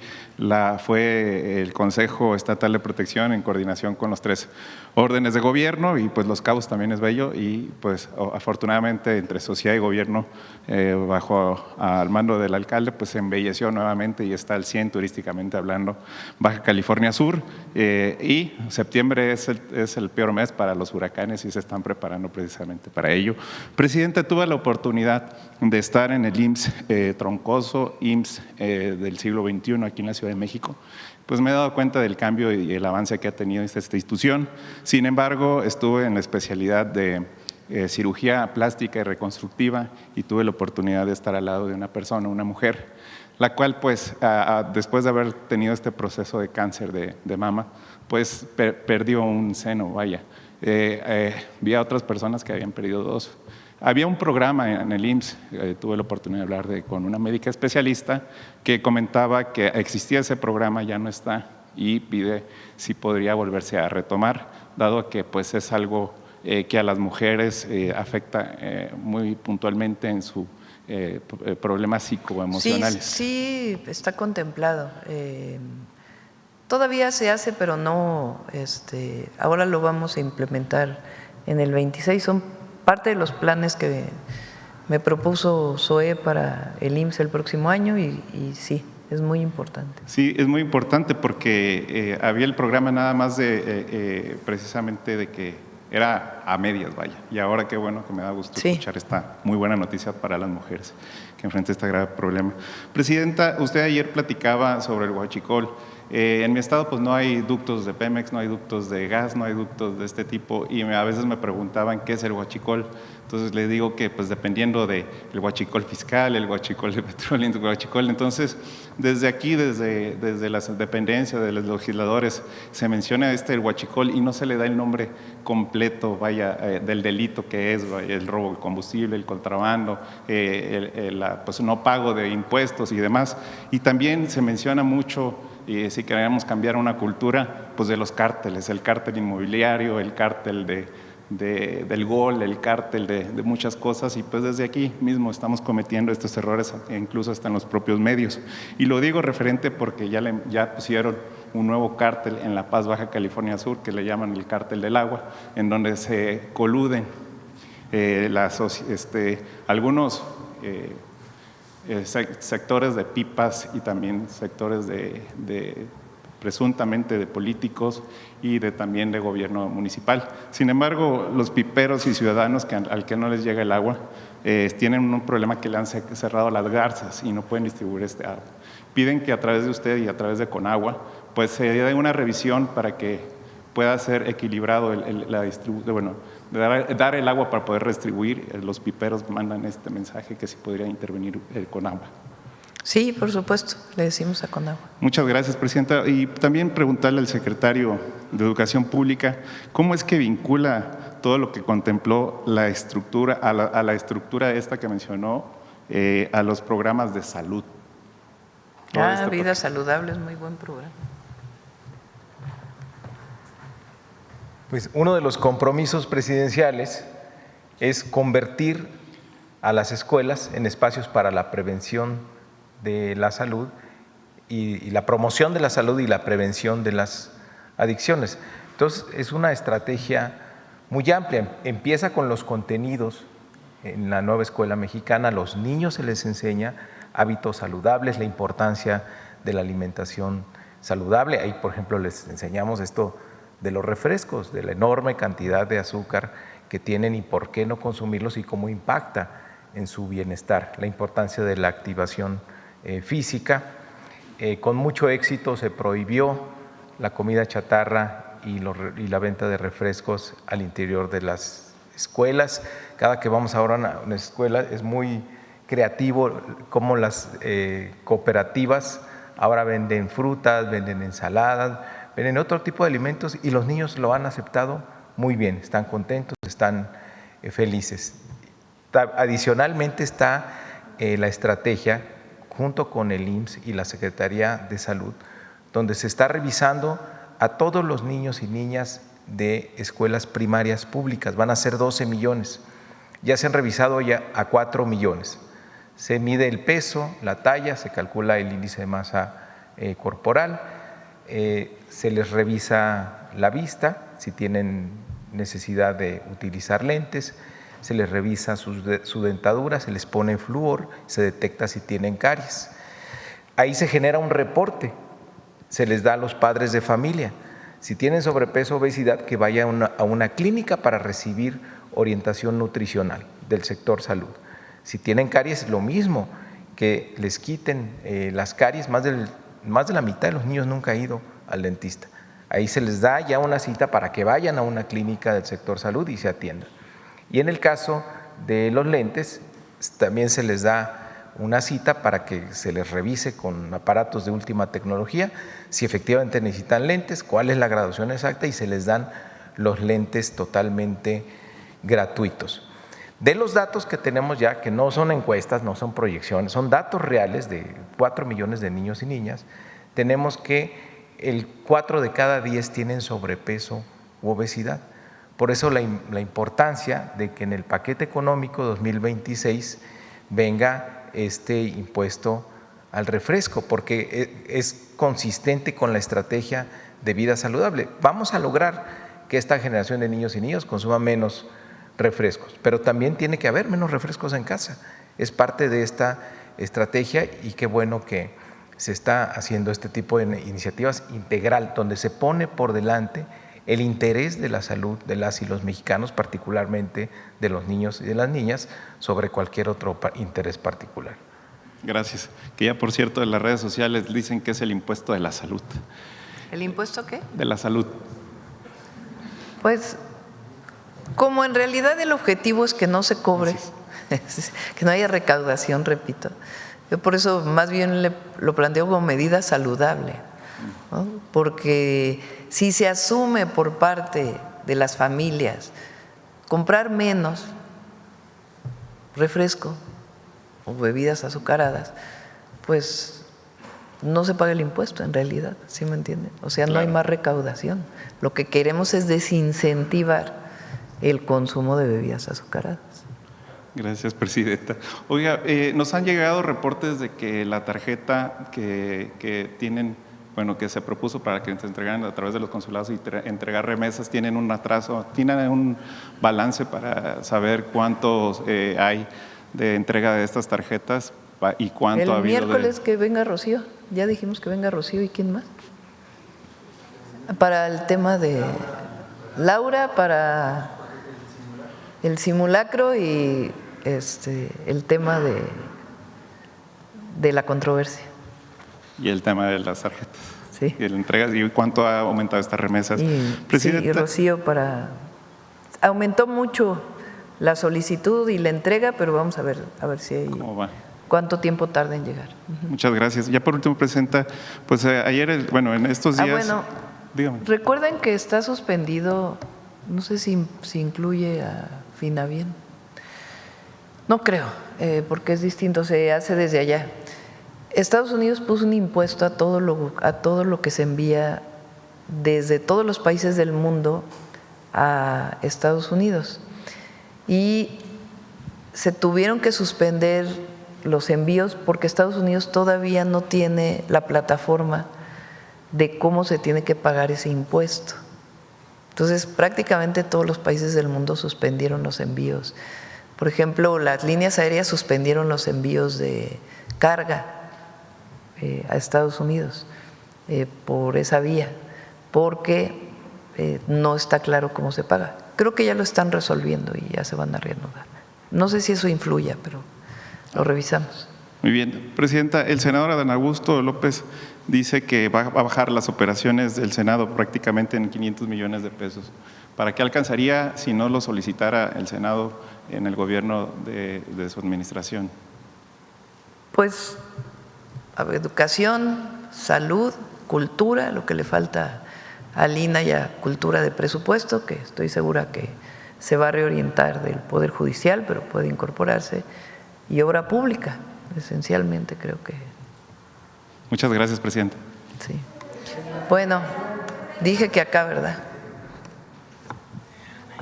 fue el Consejo Estatal de Protección en coordinación con los 3 órdenes de gobierno, y pues Los Cabos también es bello, y pues afortunadamente entre sociedad y gobierno, bajo al mando del alcalde, pues se embelleció nuevamente y está al 100 turísticamente hablando Baja California Sur, y septiembre es el peor mes para los huracanes y se están preparando precisamente para ello. Presidenta, tuve la oportunidad de estar en el IMSS Troncoso, IMSS del siglo XXI aquí en la Ciudad de México. Pues me he dado cuenta del cambio y el avance que ha tenido esta institución. Sin embargo, estuve en la especialidad de cirugía plástica y reconstructiva y tuve la oportunidad de estar al lado de una persona, una mujer, la cual pues después de haber tenido este proceso de cáncer de mama, pues perdió un seno, vaya. Vi a otras personas que habían perdido 2. Había un programa en el IMSS, tuve la oportunidad de hablar con una médica especialista que comentaba que existía ese programa, ya no está, y pide si podría volverse a retomar, dado que pues es algo que a las mujeres afecta muy puntualmente en su problemas psicoemocionales. Sí, está contemplado. Todavía se hace, pero no, ahora lo vamos a implementar en el 26. Son parte de los planes que me propuso SOE para el IMSS el próximo año y sí, es muy importante. Sí, es muy importante porque había el programa nada más precisamente de que era a medias, vaya. Y ahora qué bueno que me da gusto escuchar esta muy buena noticia para las mujeres que enfrentan este grave problema. Presidenta, usted ayer platicaba sobre el huachicol. En mi estado pues no hay ductos de Pemex, no hay ductos de gas, no hay ductos de este tipo y a veces me preguntaban qué es el huachicol. Entonces le digo que pues dependiendo del huachicol fiscal, el huachicol de petróleo, el huachicol, entonces desde aquí, desde las dependencias de los legisladores se menciona el huachicol y no se le da el nombre completo, vaya, del delito que es, vaya, el robo de combustible, el contrabando, pues no pago de impuestos y demás. Y también se menciona mucho, y si queremos cambiar una cultura, pues de los cárteles, el cártel inmobiliario, el cártel del gol, el cártel de muchas cosas, y pues desde aquí mismo estamos cometiendo estos errores, incluso hasta en los propios medios. Y lo digo referente porque ya pusieron un nuevo cártel en La Paz, Baja California Sur, que le llaman el cártel del agua, en donde se coluden algunos sectores de pipas y también sectores presuntamente de políticos y también de gobierno municipal. Sin embargo, los piperos y ciudadanos al que no les llega el agua tienen un problema que le han cerrado las garzas y no pueden distribuir este agua. Piden que a través de usted y a través de Conagua pues se dé una revisión para que pueda ser equilibrado la distribución, dar el agua para poder redistribuir. Los piperos mandan este mensaje que sí podría intervenir el Conagua. Sí, por supuesto, le decimos a Conagua. Muchas gracias, presidenta. Y también preguntarle al secretario de Educación Pública, ¿cómo es que vincula todo lo que contempló la estructura, a la estructura esta que mencionó, a los programas de salud? Vida Saludable es muy buen programa. Pues uno de los compromisos presidenciales es convertir a las escuelas en espacios para la prevención de la salud y la promoción de la salud y la prevención de las adicciones. Entonces, es una estrategia muy amplia. Empieza con los contenidos. En la nueva escuela mexicana, a los niños se les enseña hábitos saludables, la importancia de la alimentación saludable. Ahí, por ejemplo, les enseñamos esto de los refrescos, de la enorme cantidad de azúcar que tienen y por qué no consumirlos y cómo impacta en su bienestar, la importancia de la activación física. Con mucho éxito se prohibió la comida chatarra y la venta de refrescos al interior de las escuelas. Cada que vamos ahora a una escuela es muy creativo cómo las cooperativas ahora venden frutas, venden ensaladas, venden otro tipo de alimentos y los niños lo han aceptado muy bien, están contentos, están felices. Adicionalmente está la estrategia junto con el IMSS y la Secretaría de Salud, donde se está revisando a todos los niños y niñas de escuelas primarias públicas. Van a ser 12 millones. Ya se han revisado ya a 4 millones. Se mide el peso, la talla, se calcula el índice de masa corporal, se les revisa la vista, si tienen necesidad de utilizar lentes, se les revisa su dentadura, se les pone flúor, se detecta si tienen caries. Ahí se genera un reporte, se les da a los padres de familia. Si tienen sobrepeso o obesidad, que vayan a una clínica para recibir orientación nutricional del sector salud. Si tienen caries, lo mismo, que les quiten las caries. Más de la mitad de los niños nunca ha ido al dentista. Ahí se les da ya una cita para que vayan a una clínica del sector salud y se atiendan. Y en el caso de los lentes, también se les da una cita para que se les revise con aparatos de última tecnología si efectivamente necesitan lentes, cuál es la graduación exacta y se les dan los lentes totalmente gratuitos. De los datos que tenemos ya, que no son encuestas, no son proyecciones, son datos reales de 4 millones de niños y niñas, tenemos que el 4 de cada 10 tienen sobrepeso u obesidad. Por eso la importancia de que en el paquete económico 2026 venga este impuesto al refresco, porque es consistente con la estrategia de vida saludable. Vamos a lograr que esta generación de niños y niñas consuma menos refrescos, pero también tiene que haber menos refrescos en casa. Es parte de esta estrategia y qué bueno que se está haciendo este tipo de iniciativas integral, donde se pone por delante el interés de la salud de las y los mexicanos, particularmente de los niños y de las niñas, sobre cualquier otro interés particular. Gracias. Que ya, por cierto, en las redes sociales dicen que es el impuesto de la salud. ¿El impuesto qué? De la salud. Pues, como en realidad el objetivo es que no se cobre, que no haya recaudación, repito, yo por eso más bien lo planteo como medida saludable, ¿no? Porque si se asume por parte de las familias comprar menos refresco o bebidas azucaradas, pues no se paga el impuesto en realidad, ¿sí me entienden? O sea, no hay más recaudación. Lo que queremos es desincentivar el consumo de bebidas azucaradas. Gracias, presidenta. Oiga, nos han llegado reportes de que la tarjeta que tienen, bueno, que se propuso para que se entregaran a través de los consulados y entregar remesas, tienen un atraso, tienen un balance para saber cuántos hay de entrega de estas tarjetas y cuánto ha habido. El miércoles que venga Rocío, ya dijimos que venga Rocío, ¿y quién más? Para el tema de Laura, para el simulacro y el tema de la controversia. Y el tema de las tarjetas. Sí. Y la entrega, ¿y cuánto ha aumentado estas remesas? Presidenta. Sí, y Rocío aumentó mucho la solicitud y la entrega, pero vamos a ver si hay. ¿Cómo va? cuánto tiempo tarda en llegar. Muchas gracias. Ya por último, Presidenta, pues ayer, en estos días… bueno, dígame. Recuerden que está suspendido, no sé si incluye a Finavien. No creo, porque es distinto, se hace desde allá. Estados Unidos puso un impuesto a todo lo que se envía desde todos los países del mundo a Estados Unidos. Y se tuvieron que suspender los envíos porque Estados Unidos todavía no tiene la plataforma de cómo se tiene que pagar ese impuesto. Entonces, prácticamente todos los países del mundo suspendieron los envíos. Por ejemplo, las líneas aéreas suspendieron los envíos de carga a Estados Unidos por esa vía, porque no está claro cómo se paga. Creo que ya lo están resolviendo y ya se van a reanudar. No sé si eso influya, pero lo revisamos. Muy bien. Presidenta, el senador Adán Augusto López dice que va a bajar las operaciones del Senado prácticamente en 500 millones de pesos. ¿Para qué alcanzaría si no lo solicitara el Senado en el gobierno de su administración? Pues educación, salud, cultura, lo que le falta al INAH y a cultura de presupuesto, que estoy segura que se va a reorientar del Poder Judicial, pero puede incorporarse, y obra pública, esencialmente creo que. Muchas gracias, Presidenta. Sí. Bueno, dije que acá, ¿verdad?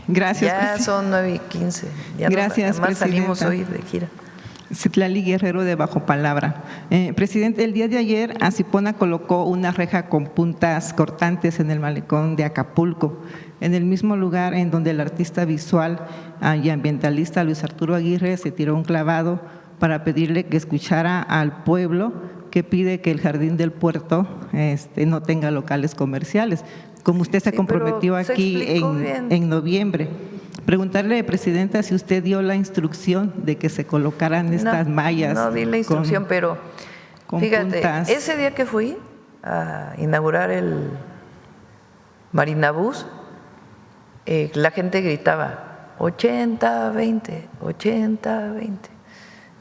Gracias. Ya son 9:15. Ya gracias, además salimos Presidenta. hoy de gira. Citlali Guerrero de Bajo Palabra. Presidente, el día de ayer Acipona colocó una reja con puntas cortantes en el malecón de Acapulco, en el mismo lugar en donde el artista visual y ambientalista Luis Arturo Aguirre se tiró un clavado para pedirle que escuchara al pueblo que pide que el Jardín del Puerto no tenga locales comerciales, como usted se comprometió aquí en noviembre. Preguntarle, Presidenta, si usted dio la instrucción de que se colocaran estas mallas. No di la instrucción, pero fíjate, puntas. Ese día que fui a inaugurar el Marinabús, la gente gritaba 80-20, 80-20.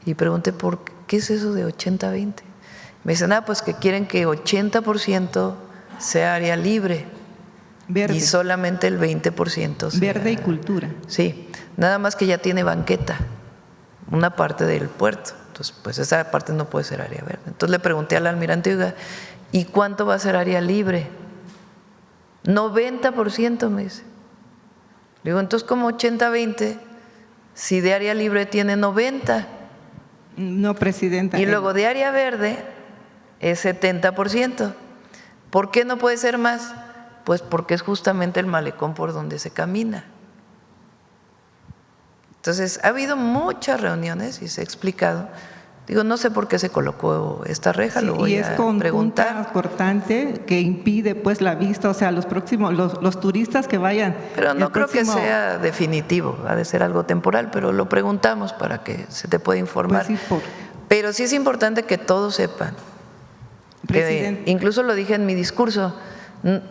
Y pregunté, ¿por qué es eso de 80-20? Me dicen, pues que quieren que 80% sea área libre. Verde. Y solamente el 20% sea verde y cultura. Sí, nada más que ya tiene banqueta, una parte del puerto. Entonces, pues esa parte no puede ser área verde. Entonces le pregunté al almirante, oiga, ¿y cuánto va a ser área libre? 90%, me dice. Le digo, entonces, ¿cómo 80-20? Si de área libre tiene 90. No, Presidenta. Y luego de área verde es 70%. ¿Por qué no puede ser más? Pues porque es justamente el malecón por donde se camina. Entonces, ha habido muchas reuniones y se ha explicado. Digo, no sé por qué se colocó esta reja, lo voy a preguntar. Y es con punta cortante que impide pues la vista, o sea, los turistas que vayan. Pero no creo que sea definitivo, ha de ser algo temporal, pero lo preguntamos para que se te pueda informar. Pues sí, pero sí es importante que todos sepan. Incluso lo dije en mi discurso.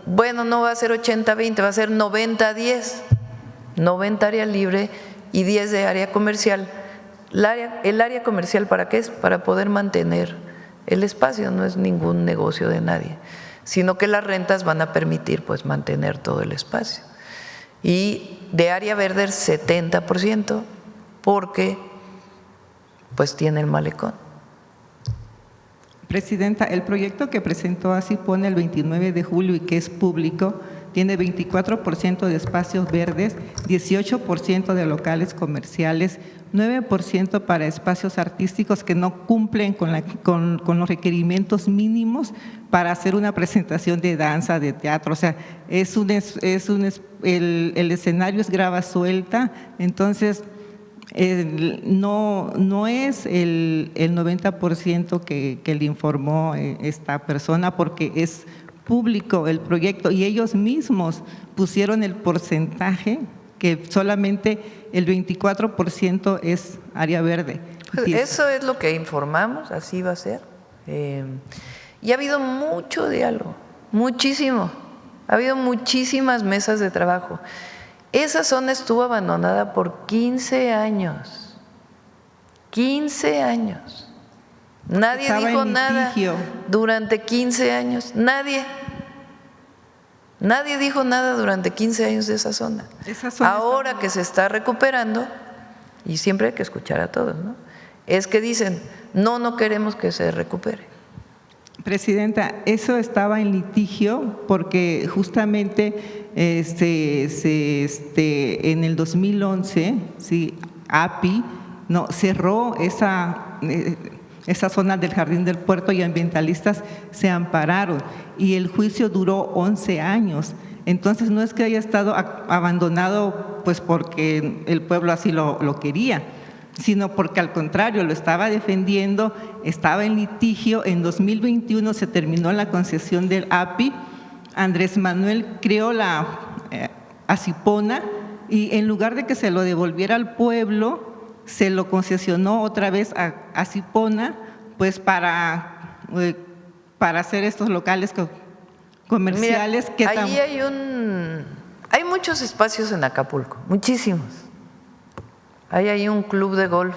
Bueno, no va a ser 80-20, va a ser 90-10, 90 área libre y 10 de área comercial. El área comercial, ¿para qué es? Para poder mantener el espacio, no es ningún negocio de nadie, sino que las rentas van a permitir pues mantener todo el espacio. Y de área verde el 70%, porque pues tiene el malecón. Presidenta, el proyecto que presentó Acipona el 29 de julio y que es público tiene 24% de espacios verdes, 18% de locales comerciales, 9% para espacios artísticos que no cumplen con los requerimientos mínimos para hacer una presentación de danza, de teatro. O sea, el escenario es grava suelta, entonces no es el 90% que le informó esta persona, porque es público el proyecto y ellos mismos pusieron el porcentaje que solamente el 24% es área verde. Pues eso es lo que informamos, así va a ser. Y ha habido mucho diálogo, muchísimo. Ha habido muchísimas mesas de trabajo. Esa zona estuvo abandonada por 15 años. 15 años. Nadie Estaba dijo en nada litigio. durante 15 años. Nadie dijo nada durante 15 años de esa zona. Esa zona Ahora está- que se está recuperando, y siempre hay que escuchar a todos, ¿no? Es que dicen, no queremos que se recupere. Presidenta, eso estaba en litigio porque justamente en el 2011, sí, API cerró esa zona del Jardín del Puerto y ambientalistas se ampararon y el juicio duró 11 años. Entonces no es que haya estado abandonado pues porque el pueblo así lo quería, sino porque al contrario lo estaba defendiendo, estaba en litigio. En 2021 se terminó la concesión del API, Andrés Manuel creó la Acipona y en lugar de que se lo devolviera al pueblo, se lo concesionó otra vez a Acipona pues para hacer estos locales comerciales. Mira, ahí hay muchos espacios en Acapulco, muchísimos. Hay ahí un club de golf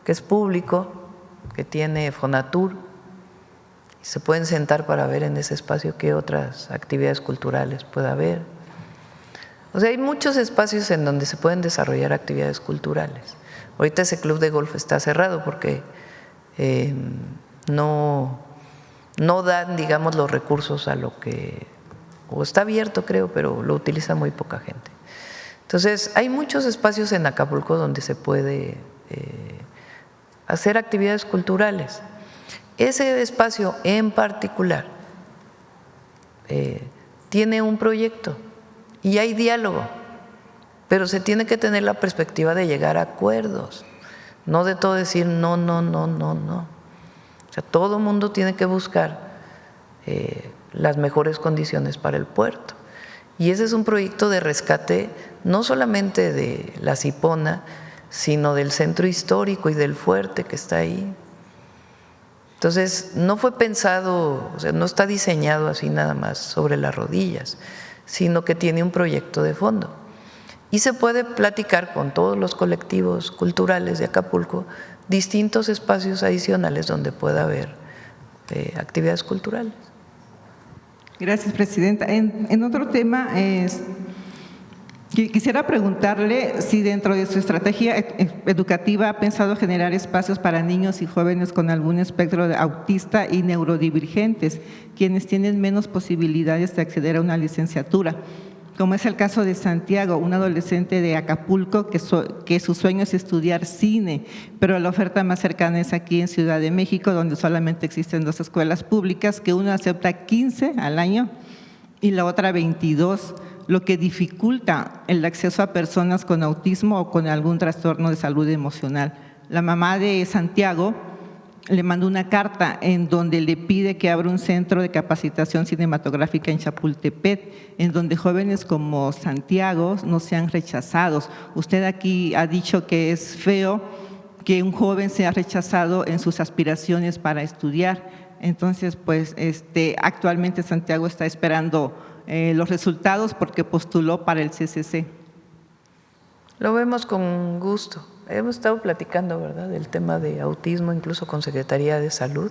que es público, que tiene Fonatur, y se pueden sentar para ver en ese espacio qué otras actividades culturales puede haber. O sea, hay muchos espacios en donde se pueden desarrollar actividades culturales. Ahorita ese club de golf está cerrado porque no dan, digamos, los recursos a lo que… o está abierto, creo, pero lo utiliza muy poca gente. Entonces, hay muchos espacios en Acapulco donde se puede hacer actividades culturales. Ese espacio en particular tiene un proyecto y hay diálogo, pero se tiene que tener la perspectiva de llegar a acuerdos, no de todo decir no. O sea, todo el mundo tiene que buscar las mejores condiciones para el puerto. Y ese es un proyecto de rescate no solamente de la Acipona, sino del centro histórico y del fuerte que está ahí. Entonces, no fue pensado, o sea, no está diseñado así nada más sobre las rodillas, sino que tiene un proyecto de fondo. Y se puede platicar con todos los colectivos culturales de Acapulco distintos espacios adicionales donde pueda haber actividades culturales. Gracias, Presidenta. En otro tema, quisiera preguntarle si dentro de su estrategia educativa ha pensado generar espacios para niños y jóvenes con algún espectro de autista y neurodivergentes, quienes tienen menos posibilidades de acceder a una licenciatura, como es el caso de Santiago, un adolescente de Acapulco que su sueño es estudiar cine, pero la oferta más cercana es aquí en Ciudad de México, donde solamente existen 2 escuelas públicas, que una acepta 15 al año y la otra 22, lo que dificulta el acceso a personas con autismo o con algún trastorno de salud emocional. La mamá de Santiago le mandó una carta en donde le pide que abra un centro de capacitación cinematográfica en Chapultepec, en donde jóvenes como Santiago no sean rechazados. Usted aquí ha dicho que es feo que un joven sea rechazado en sus aspiraciones para estudiar. Entonces, pues actualmente Santiago está esperando los resultados porque postuló para el CCC. Lo vemos con gusto. Hemos estado platicando, ¿verdad?, del tema de autismo, incluso con Secretaría de Salud.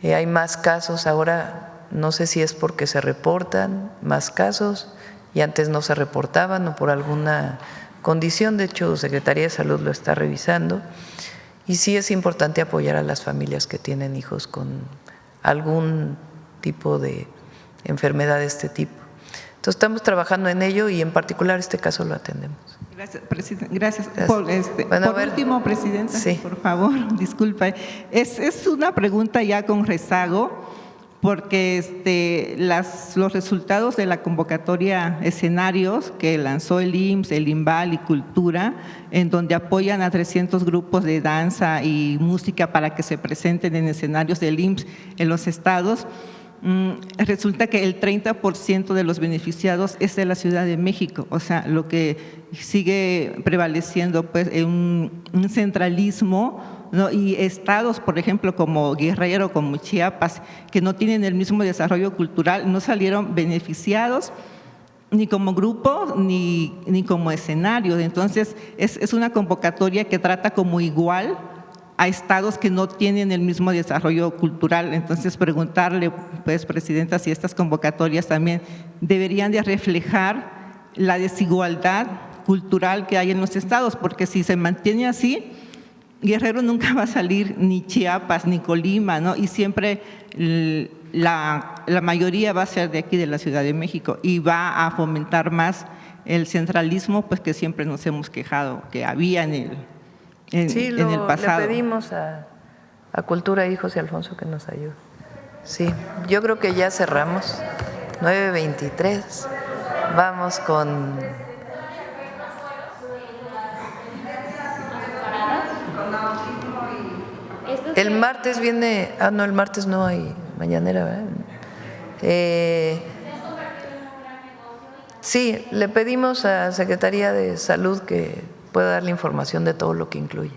Hay más casos ahora, no sé si es porque se reportan más casos y antes no se reportaban o por alguna condición. De hecho, Secretaría de Salud lo está revisando. Y sí es importante apoyar a las familias que tienen hijos con algún tipo de enfermedad de este tipo. Entonces, estamos trabajando en ello y en particular este caso lo atendemos. Gracias, Presidenta. Gracias. Gracias. Por último, Presidenta, sí, por favor, disculpa. Es una pregunta ya con rezago, porque los resultados de la convocatoria escenarios que lanzó el IMSS, el INVAL y Cultura, en donde apoyan a 300 grupos de danza y música para que se presenten en escenarios del IMSS en los estados, resulta que el 30% de los beneficiados es de la Ciudad de México. O sea, lo que sigue prevaleciendo pues un centralismo, ¿no? Y estados, por ejemplo, como Guerrero, como Chiapas, que no tienen el mismo desarrollo cultural, no salieron beneficiados ni como grupo ni como escenario. Entonces, es una convocatoria que trata como igual a estados que no tienen el mismo desarrollo cultural. Entonces, preguntarle, pues, Presidenta, si estas convocatorias también deberían de reflejar la desigualdad cultural que hay en los estados, porque si se mantiene así, Guerrero nunca va a salir, ni Chiapas, ni Colima, ¿no? Y siempre la mayoría va a ser de aquí, de la Ciudad de México, y va a fomentar más el centralismo, pues, que siempre nos hemos quejado que había en el pasado. Le pedimos a Cultura y José Alfonso que nos ayude. Sí, yo creo que ya cerramos. 9:23. Vamos con… El martes viene… no, el martes no hay mañanera, ¿verdad? Sí, le pedimos a Secretaría de Salud que pueda dar la información de todo lo que incluye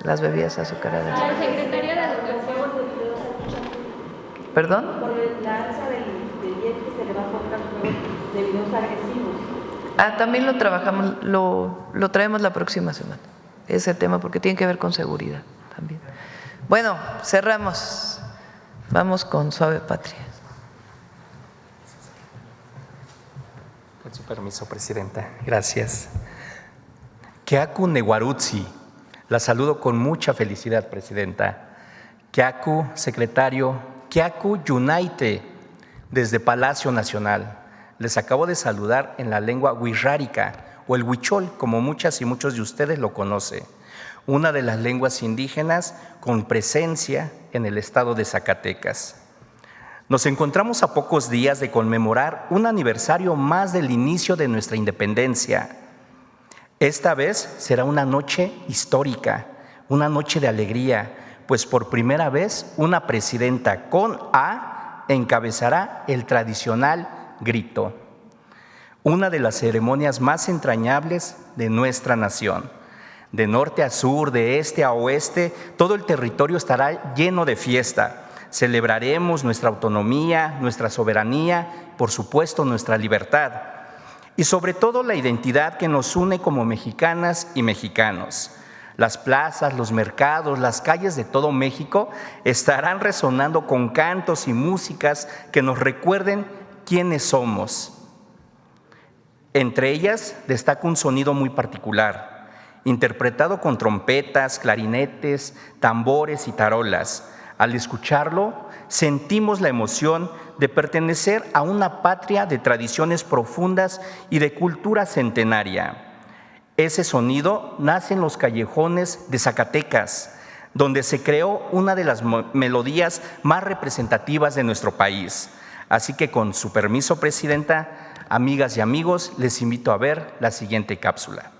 las bebidas azucaradas. La Secretaría de Educación. ¿Perdón? Por la alza del IEP que se le va a cobrar de videos agresivos. También lo trabajamos, lo traemos la próxima semana, ese tema, porque tiene que ver con seguridad también. Bueno, cerramos. Vamos con Suave Patria. Con su permiso, Presidenta. Gracias. Keaku Neguarutzi, la saludo con mucha felicidad, Presidenta. Keaku, secretario, Keaku Yunaite, desde Palacio Nacional. Les acabo de saludar en la lengua wixárika, o el huichol, como muchas y muchos de ustedes lo conocen, una de las lenguas indígenas con presencia en el estado de Zacatecas. Nos encontramos a pocos días de conmemorar un aniversario más del inicio de nuestra independencia. Esta vez será una noche histórica, una noche de alegría, pues por primera vez una presidenta con A encabezará el tradicional grito, una de las ceremonias más entrañables de nuestra nación. De norte a sur, de este a oeste, todo el territorio estará lleno de fiesta. Celebraremos nuestra autonomía, nuestra soberanía, por supuesto nuestra libertad y sobre todo la identidad que nos une como mexicanas y mexicanos. Las plazas, los mercados, las calles de todo México estarán resonando con cantos y músicas que nos recuerden quiénes somos. Entre ellas destaca un sonido muy particular, interpretado con trompetas, clarinetes, tambores y tarolas. Al escucharlo, sentimos la emoción de pertenecer a una patria de tradiciones profundas y de cultura centenaria. Ese sonido nace en los callejones de Zacatecas, donde se creó una de las melodías más representativas de nuestro país. Así que, con su permiso, Presidenta, amigas y amigos, les invito a ver la siguiente cápsula.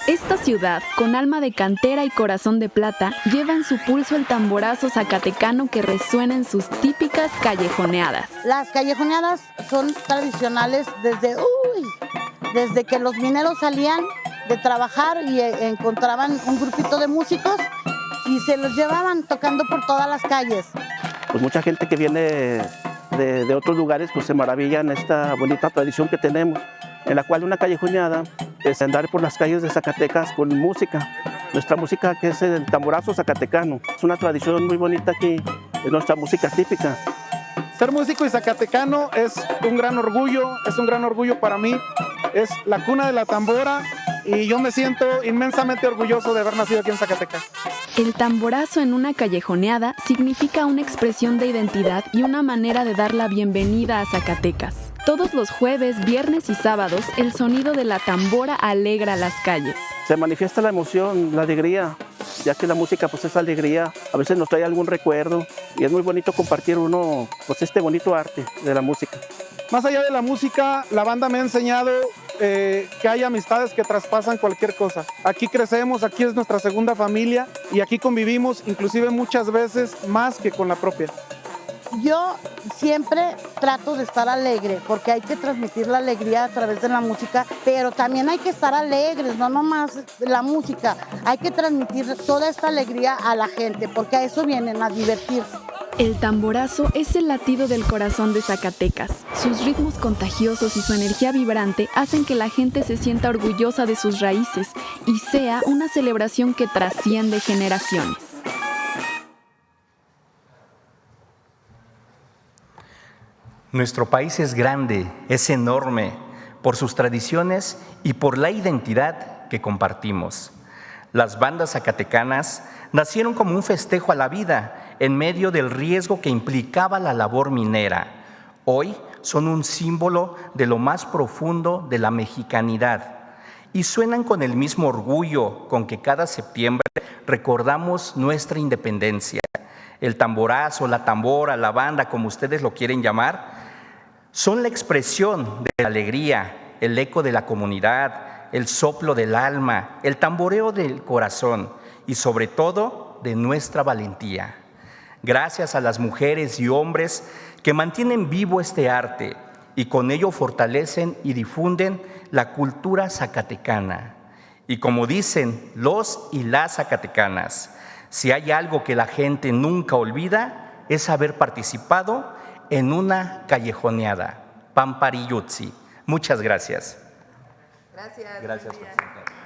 Esta ciudad, con alma de cantera y corazón de plata, lleva en su pulso el tamborazo zacatecano que resuena en sus típicas callejoneadas. Las callejoneadas son tradicionales desde que los mineros salían de trabajar y encontraban un grupito de músicos y se los llevaban tocando por todas las calles. Pues mucha gente que viene de otros lugares pues se maravilla en esta bonita tradición que tenemos, en la cual una callejoneada es andar por las calles de Zacatecas con música. Nuestra música, que es el tamborazo zacatecano, es una tradición muy bonita aquí, es nuestra música típica. Ser músico y zacatecano es un gran orgullo para mí, es la cuna de la tambora y yo me siento inmensamente orgulloso de haber nacido aquí en Zacatecas. El tamborazo en una callejoneada significa una expresión de identidad y una manera de dar la bienvenida a Zacatecas. Todos los jueves, viernes y sábados, el sonido de la tambora alegra las calles. Se manifiesta la emoción, la alegría, ya que la música pues es alegría, a veces nos trae algún recuerdo y es muy bonito compartir pues este bonito arte de la música. Más allá de la música, la banda me ha enseñado que hay amistades que traspasan cualquier cosa. Aquí crecemos, aquí es nuestra segunda familia y aquí convivimos inclusive muchas veces más que con la propia. Yo siempre trato de estar alegre porque hay que transmitir la alegría a través de la música, pero también hay que estar alegres, no nomás la música. Hay que transmitir toda esta alegría a la gente porque a eso vienen, a divertirse. El tamborazo es el latido del corazón de Zacatecas. Sus ritmos contagiosos y su energía vibrante hacen que la gente se sienta orgullosa de sus raíces y sea una celebración que trasciende generaciones. Nuestro país es grande, es enorme, por sus tradiciones y por la identidad que compartimos. Las bandas zacatecanas nacieron como un festejo a la vida en medio del riesgo que implicaba la labor minera. Hoy son un símbolo de lo más profundo de la mexicanidad y suenan con el mismo orgullo con que cada septiembre recordamos nuestra independencia. El tamborazo, la tambora, la banda, como ustedes lo quieren llamar, son la expresión de la alegría, el eco de la comunidad, el soplo del alma, el tamboreo del corazón y sobre todo de nuestra valentía. Gracias a las mujeres y hombres que mantienen vivo este arte y con ello fortalecen y difunden la cultura zacatecana. Y como dicen los y las zacatecanas, si hay algo que la gente nunca olvida es haber participado en una callejoneada, Pampariyutsi. Muchas gracias. Gracias. Gracias, presidenta.